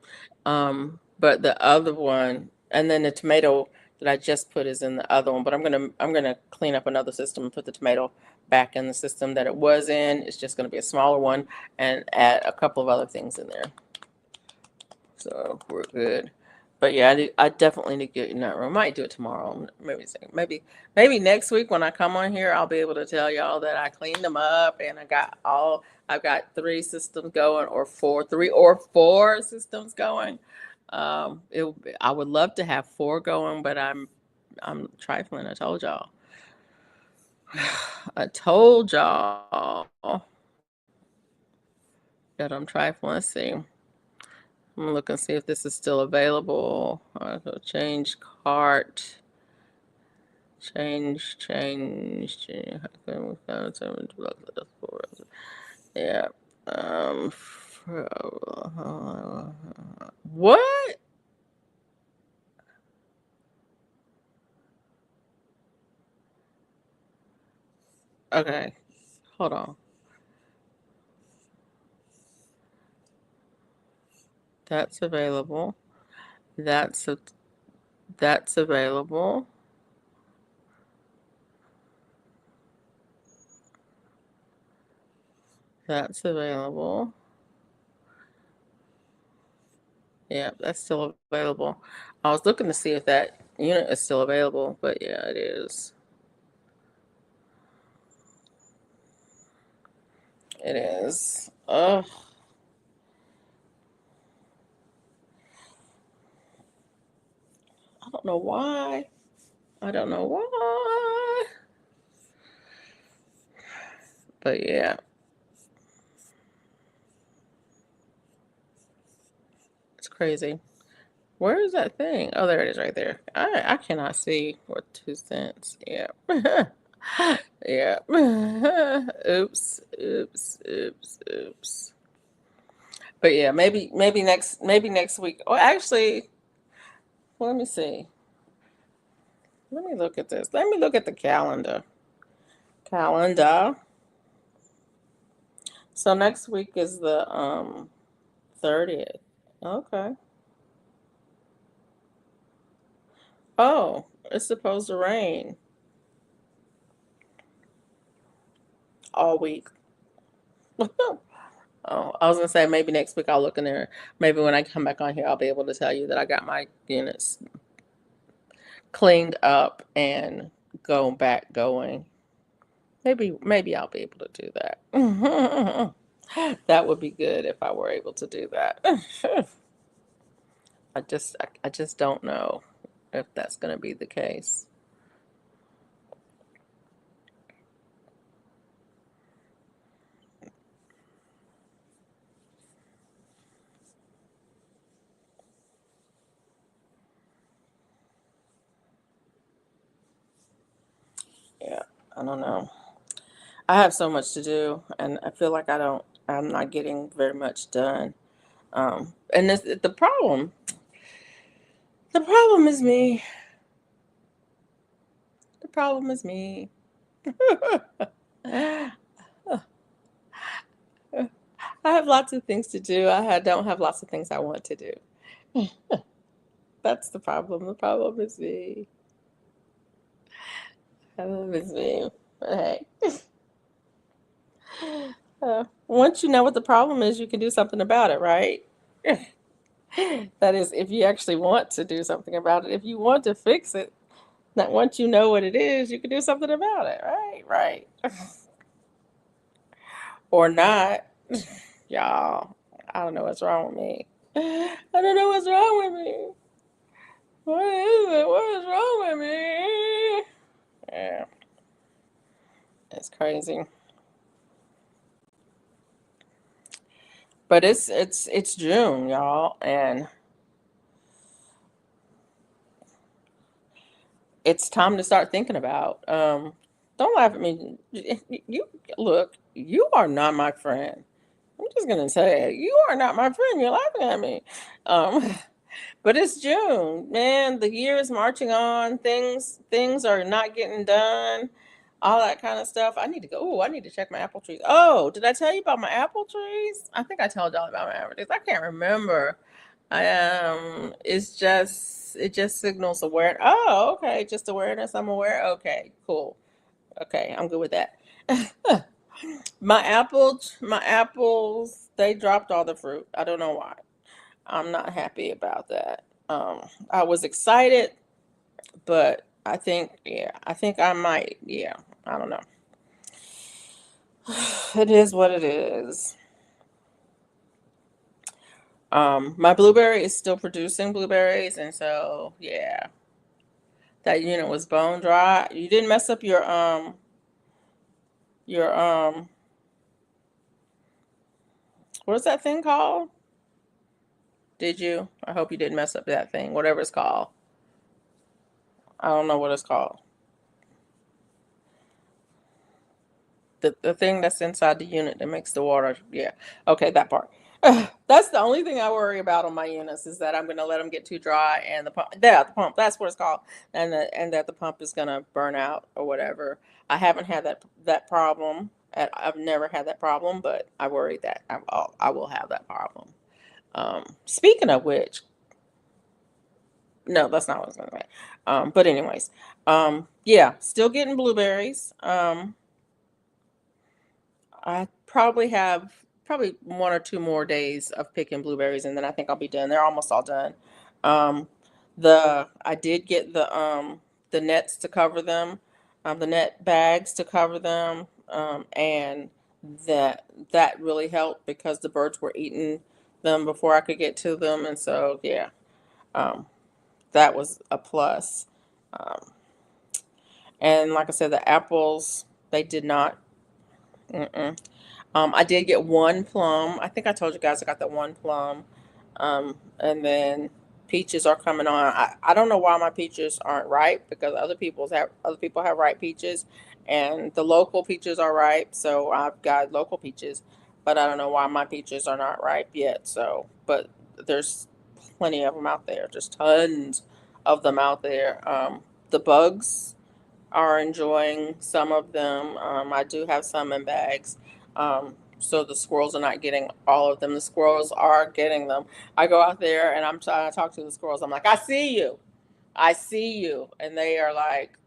But the other one, and then the tomato that I just put is in the other one. But I'm gonna clean up another system and put the tomato back in the system that it was in. It's just gonna be a smaller one and add a couple of other things in there. So we're good. But yeah, I definitely need to get in that room. I might do it tomorrow. Maybe next week when I come on here, I'll be able to tell y'all that I cleaned them up and I've got three systems going, or three or four systems going. I would love to have four going, but I'm trifling. I told y'all. I told y'all that I'm trifling. Let's see. I'm gonna look and see if this is still available. So change cart. Change. Yeah. Um. What? Okay. Hold on. That's available. That's a, that's available. That's available. Yeah, that's still available. I was looking to see if that unit is still available, but yeah, it is. It is. Ugh. I don't know why. I don't know why. But yeah, it's crazy. Where is that thing? Oh, there it is right there. I cannot see what 2 cents. Yeah. Yeah. Oops. Oops. Oops. Oops. But yeah, maybe next week. Oh, actually, let me see. Let me look at this. Let me look at the calendar. Calendar. So next week is the 30th. Okay. Oh, it's supposed to rain all week. Oh, I was gonna say maybe next week I'll look in there. Maybe when I come back on here, I'll be able to tell you that I got my units cleaned up and go back going. Maybe I'll be able to do that. That would be good if I were able to do that. I just don't know if that's gonna be the case. I don't know. I have so much to do, and I feel like I'm not getting very much done. And the problem is me. The problem is me. I have lots of things to do. Don't have lots of things I want to do. That's the problem. The problem is me. The problem is me. But hey, once you know what the problem is, you can do something about it, right? That is, if you actually want to do something about it. If you want to fix it, that once you know what it is, you can do something about it, right? Right. Or not. Y'all, I don't know what's wrong with me. I don't know what's wrong with me. What is it? What is wrong with me? Yeah, it's crazy. But it's June, y'all, and it's time to start thinking about. Don't laugh at me. You look, you are not my friend. I'm just gonna say it. You are not my friend. You're laughing at me. Um, but it's June, man. The year is marching on. Things are not getting done. All that kind of stuff. I need to go. Oh, I need to check my apple trees. Oh, did I tell you about my apple trees? I think I told y'all about my apple trees. I can't remember. It just signals aware. Oh, okay, just awareness. I'm aware. Okay, cool. Okay, I'm good with that. My apples, they dropped all the fruit. I don't know why. I'm not happy about that. I was excited, but I think I might, yeah, I don't know. It is what it is. My blueberry is still producing blueberries, and so yeah, that unit was bone dry. You didn't mess up your what's that thing called? Did you? I hope you didn't mess up that thing, whatever it's called. I don't know what it's called. The thing that's inside the unit that makes the water. Yeah. Okay, that part. That's the only thing I worry about on my units is that I'm going to let them get too dry and the pump, that's what it's called, and that the pump is going to burn out or whatever. I haven't had that problem. I've never had that problem, but I worry that I will have that problem. Speaking of which, no, that's not what I was going to say. But anyways, yeah, still getting blueberries. I probably have probably 1 or 2 more days of picking blueberries, and then I think I'll be done. They're almost all done. Um, I did get the nets to cover them, the net bags to cover them, and that really helped because the birds were eating them before I could get to them, and so yeah, um, that was a plus. Um, and like I said, the apples they did not. Mm-mm. I did get one plum. I think I told you guys I got the one plum. And then peaches are coming on. I don't know why my peaches aren't ripe because other people have ripe peaches and the local peaches are ripe. So I've got local peaches, but I don't know why my peaches are not ripe yet. So, but there's plenty of them out there. Just tons of them out there. The bugs are enjoying some of them. I do have some in bags. So the squirrels are not getting all of them. The squirrels are getting them. I go out there and I'm trying to talk to the squirrels. I'm like, I see you. I see you. And they are like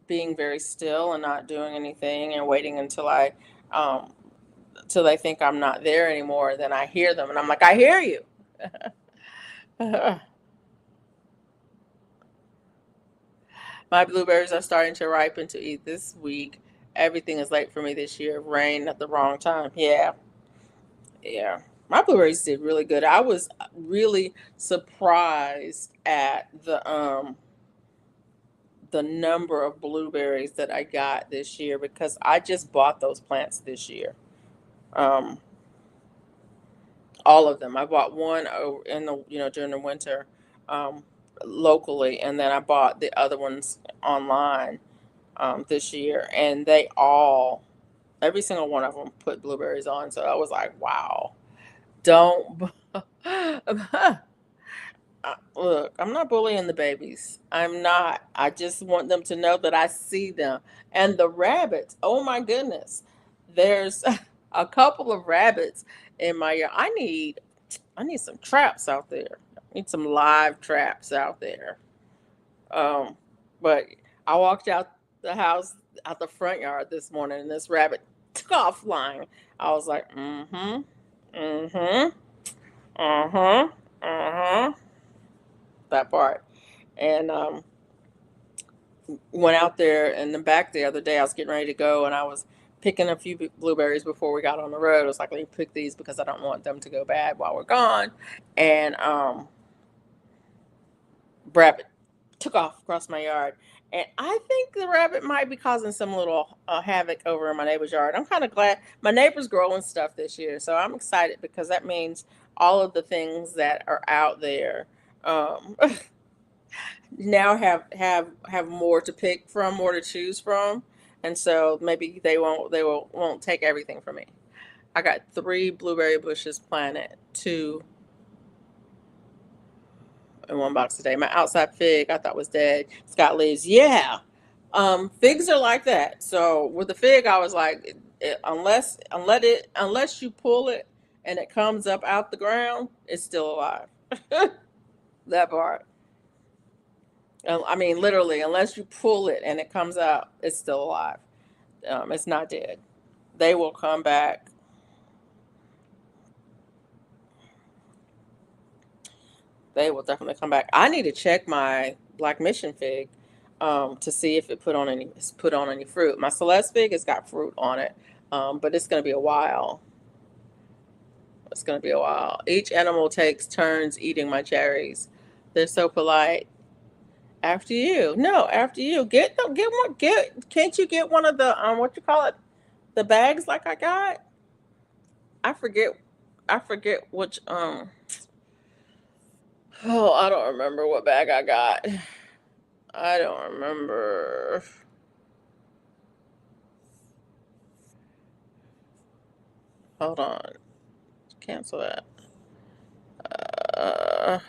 being very still and not doing anything and waiting um, until they think I'm not there anymore. Then I hear them and I'm like, I hear you. My blueberries are starting to ripen to eat this week. Everything is late for me this year. Rain at the wrong time. Yeah, yeah. My blueberries did really good. I was really surprised at the number of blueberries that I got this year because I just bought those plants this year. Um, all of them. I bought one in the during the winter, um, locally, and then I bought the other ones online. this year, and every single one of them put blueberries on. So I was like, wow, don't. Look, I'm not bullying the babies. I'm not. I just want them to know that I see them. And the rabbits, oh my goodness. There's a couple of rabbits in my yard. I need some traps out there. I need some live traps out there. Um, but I walked out the house out the front yard this morning and this rabbit took off flying. I was like, mm-hmm, mm-hmm, uh-huh, uh-huh. That part. And went out there in the back the other day. I was getting ready to go and I was picking a few blueberries before we got on the road. I was like, let me pick these because I don't want them to go bad while we're gone. And rabbit took off across my yard. And I think the rabbit might be causing some little havoc over in my neighbor's yard. I'm kind of glad my neighbor's growing stuff this year. So I'm excited because that means all of the things that are out there um, now have more to pick from, more to choose from, and so maybe they won't take everything from me. I got 3 blueberry bushes planted, 2 in 1 box today. My outside fig I thought was dead. It's got leaves. Yeah, figs are like that. So with the fig, I was like, unless you pull it and it comes up out the ground, it's still alive. That part. I mean, literally, unless you pull it and it comes out, it's still alive. It's not dead. They will come back. They will definitely come back. I need to check my Black Mission fig to see if it's put on any fruit. My Celeste fig has got fruit on it, but it's going to be a while. It's going to be a while. Each animal takes turns eating my cherries. They're so polite. After you, no, after you. Get them. Get one. Get. Can't you get one of the what you call it? The bags like I got. I forget. I forget which. Oh, I don't remember what bag I got. I don't remember. Hold on. Cancel that. Uh,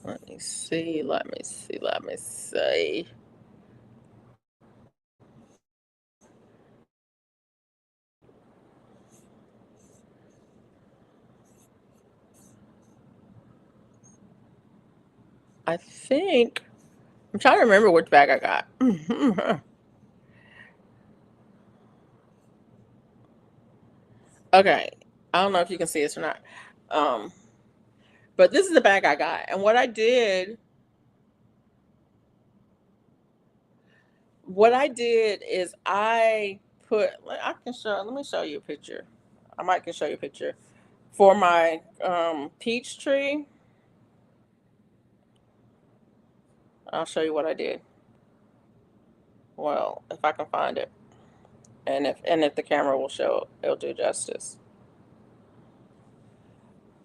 let me see. Let me see. Let me see. I think I'm trying to remember which bag I got. Okay. I don't know if you can see this or not. Um, but this is the bag I got. And what I did is I can show, let me show you a picture. I might can show you a picture. For my peach tree, I'll show you what I did. Well, if I can find it. And if the camera will show it'll do justice.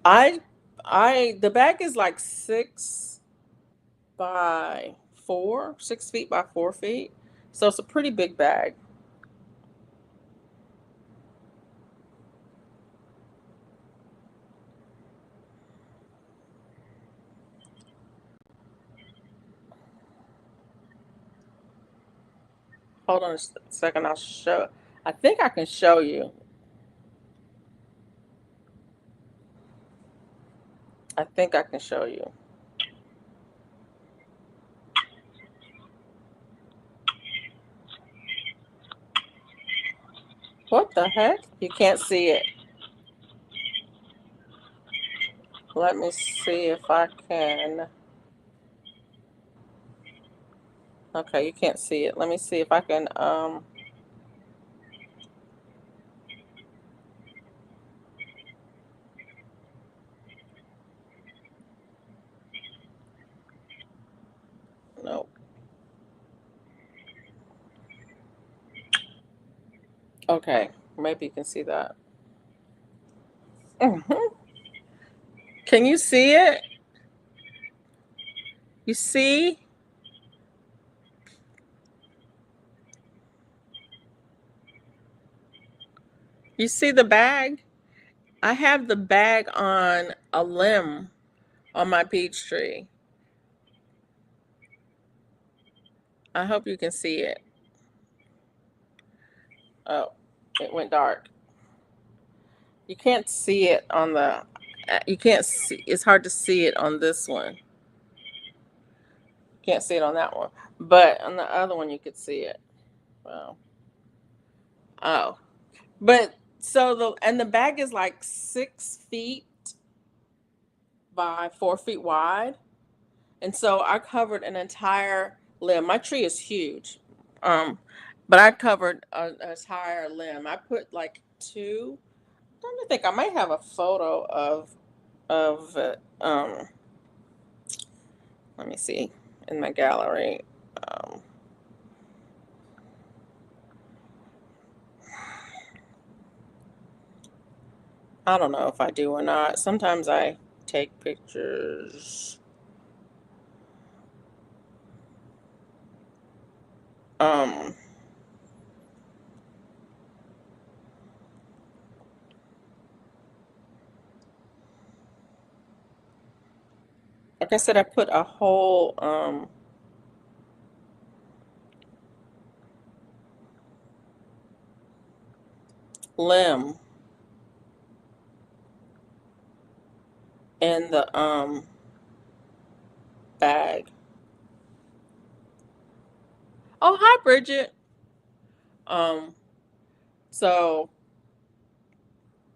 I the bag is like 6 feet by 4 feet. So it's a pretty big bag. Hold on a second, I'll show. I think I can show you. I think I can show you. What the heck? You can't see it. Let me see if I can. Okay, you can't see it. Let me see if I can no. Okay, maybe you can see that. Mhm. Can you see it? You see? You see the bag? I have the bag on a limb on my peach tree. I hope you can see it. Oh, it went dark. You can't see it on the, you can't see, it's hard to see it on this one. Can't see it on that one. But on the other one, you could see it. Wow. Oh. But so the bag is like 6 feet by 4 feet wide. And so I covered an entire limb. My tree is huge. Um, but I covered an entire limb. I put like two. I'm trying to think. I might have a photo of it. Let me see in my gallery. Um, I don't know if I do or not. Sometimes I take pictures. Um, like I said, I put a whole limb in the bag. Oh, hi, Bridget. Um, so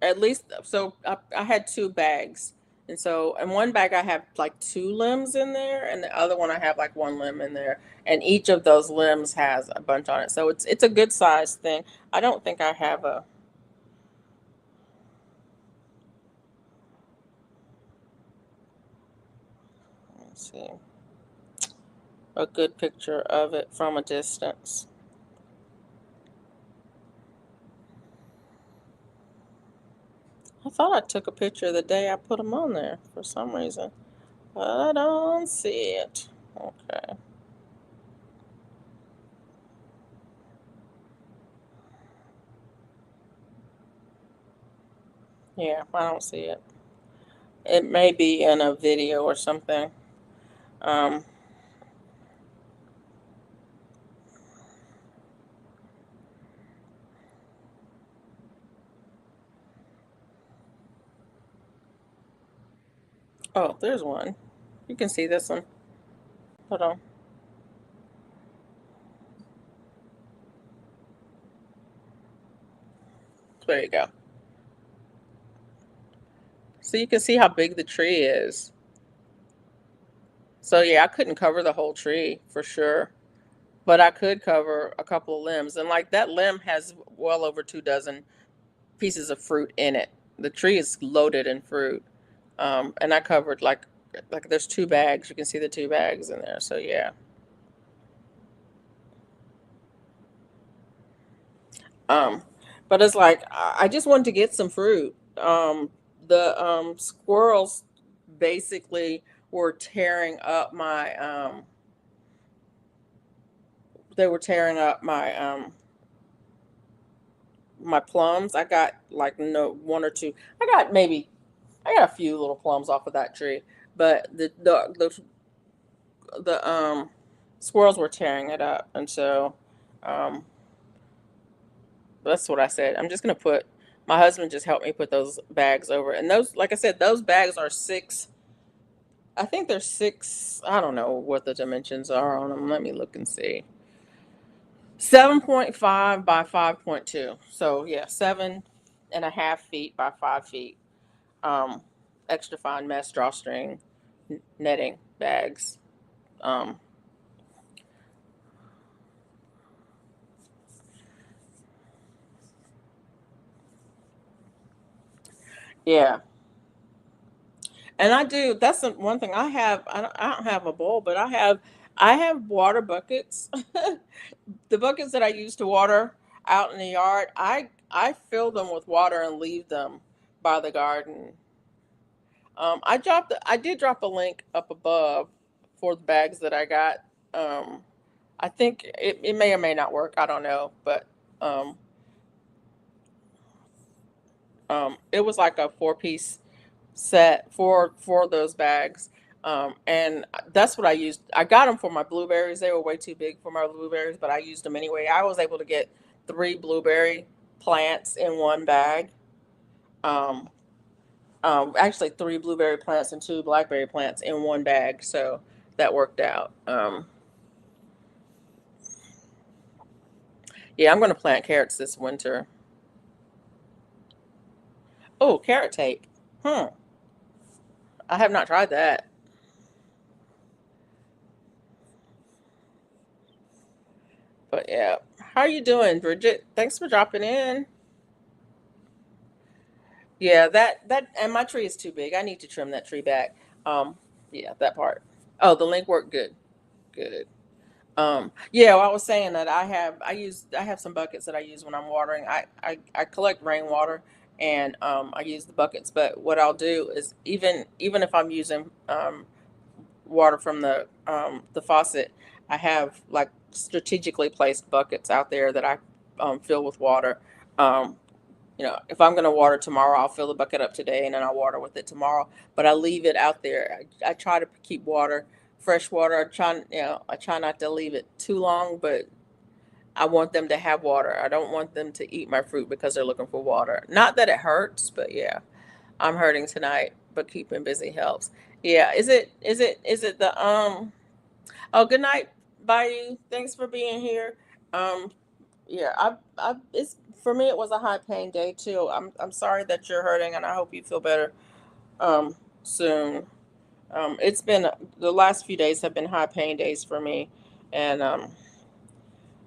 at least so I had two bags. And so in one bag I have like two limbs in there, and the other one I have like one limb in there. And each of those limbs has a bunch on it. So it's a good size thing. I don't think I have a, let's see, a good picture of it from a distance. I thought I took a picture the day I put them on there for some reason, but I don't see it. Okay. Yeah, I don't see it. It may be in a video or something. Um, oh, there's one. You can see this one. Hold on. There you go. So you can see how big the tree is. So yeah, I couldn't cover the whole tree for sure, but I could cover a couple of limbs. And like that limb has well over 2 dozen pieces of fruit in it. The tree is loaded in fruit. And I covered like there's two bags. You can see the two bags in there. So yeah. Um, but it's like I just wanted to get some fruit. The squirrels basically were tearing up my they were tearing up my plums. I got like no one or two. I got a few little plums off of that tree, but the squirrels were tearing it up, and so um that's what I said. I'm just gonna put my husband just helped me put those bags over. And those, like I said, those bags are six. I think they're six. I don't know what the dimensions are on them. Let me look and see. 7.5 by 5.2. So yeah, 7.5 feet by 5 feet. Um, extra fine mesh drawstring netting bags. Um, yeah, and I do. That's the one thing I have. I don't have a bowl, but I have water buckets. The buckets that I use to water out in the yard, I fill them with water and leave them by the garden. I did drop a link up above for the bags that I got. Um, I think it may or may not work. I don't know, but um, it was like a four-piece set for those bags. And that's what I used. I got them for my blueberries. They were way too big for my blueberries, but I used them anyway. I was able to get 3 blueberry plants in one bag. Um, Actually 3 blueberry plants and 2 blackberry plants in one bag. So that worked out. Yeah, I'm going to plant carrots this winter. Oh, carrot tape. Hmm. I have not tried that. But yeah. How are you doing, Bridget? Thanks for dropping in. Yeah, that and my tree is too big. I need to trim that tree back. Yeah, that part. Oh, the link worked good. Good. Yeah, well, I was saying that I have some buckets that I use when I'm watering. I collect rainwater and I use the buckets, but what I'll do is even if I'm using water from the faucet, I have like strategically placed buckets out there that I fill with water. Um, if I'm going to water tomorrow, I'll fill the bucket up today and then I'll water with it tomorrow. But I leave it out there. I try to keep water, fresh water. I try not to leave it too long, but I want them to have water. I don't want them to eat my fruit because they're looking for water. Not that it hurts, but yeah, I'm hurting tonight, but keeping busy helps. Yeah, is it the oh, good night, bye. Thanks for being here. Um, yeah, it's for me. It was a high pain day too. I'm sorry that you're hurting, and I hope you feel better soon. It's been the last few days have been high pain days for me, and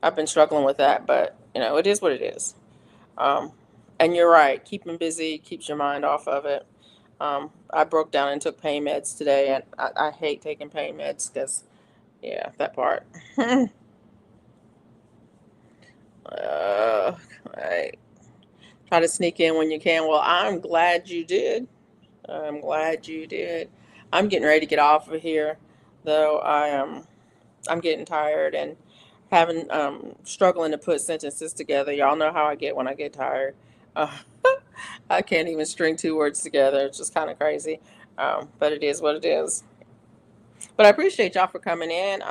I've been struggling with that. But it is what it is. Um, and you're right. Keeping busy keeps your mind off of it. I broke down and took pain meds today, and I hate taking pain meds because yeah, that part. I try to sneak in when you can. Well, I'm glad you did. I'm glad you did. I'm getting ready to get off of here, though. I'm getting tired and having struggling to put sentences together. Y'all know how I get when I get tired. Uh, I can't even string 2 words together. It's just kind of crazy. But it is what it is. But I appreciate y'all for coming in.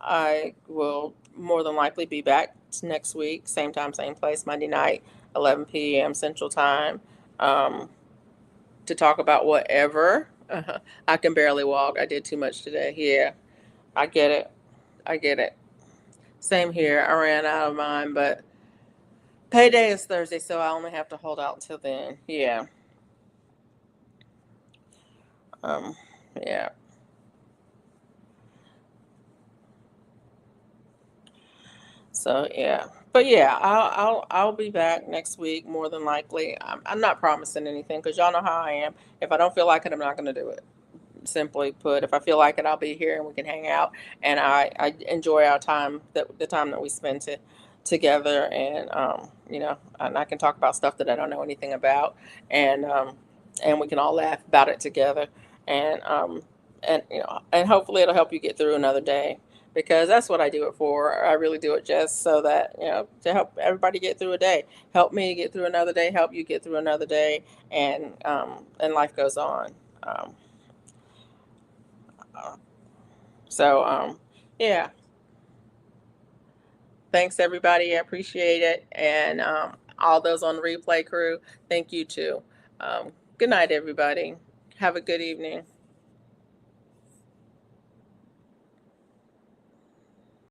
I will more than likely be back next week, same time, same place, Monday night, 11 p.m. Central Time, to talk about whatever. I can barely walk. I did too much today. Yeah, I get it. I get it. Same here. I ran out of mine, but payday is Thursday, so I only have to hold out until then. Yeah. Um, yeah. So yeah, but yeah, I'll be back next week more than likely. I'm not promising anything because y'all know how I am. If I don't feel like it, I'm not going to do it. Simply put, if I feel like it, I'll be here and we can hang out. And I enjoy our time that the time that we spend together, and and I can talk about stuff that I don't know anything about, and and we can all laugh about it together, and and hopefully it'll help you get through another day because that's what I do it for. I really do it just so that to help everybody get through a day, help me get through another day, help you get through another day, and life goes on. Um, uh, so yeah, thanks everybody. I appreciate it, and all those on the replay crew, thank you too. Good night, everybody. Have a good evening.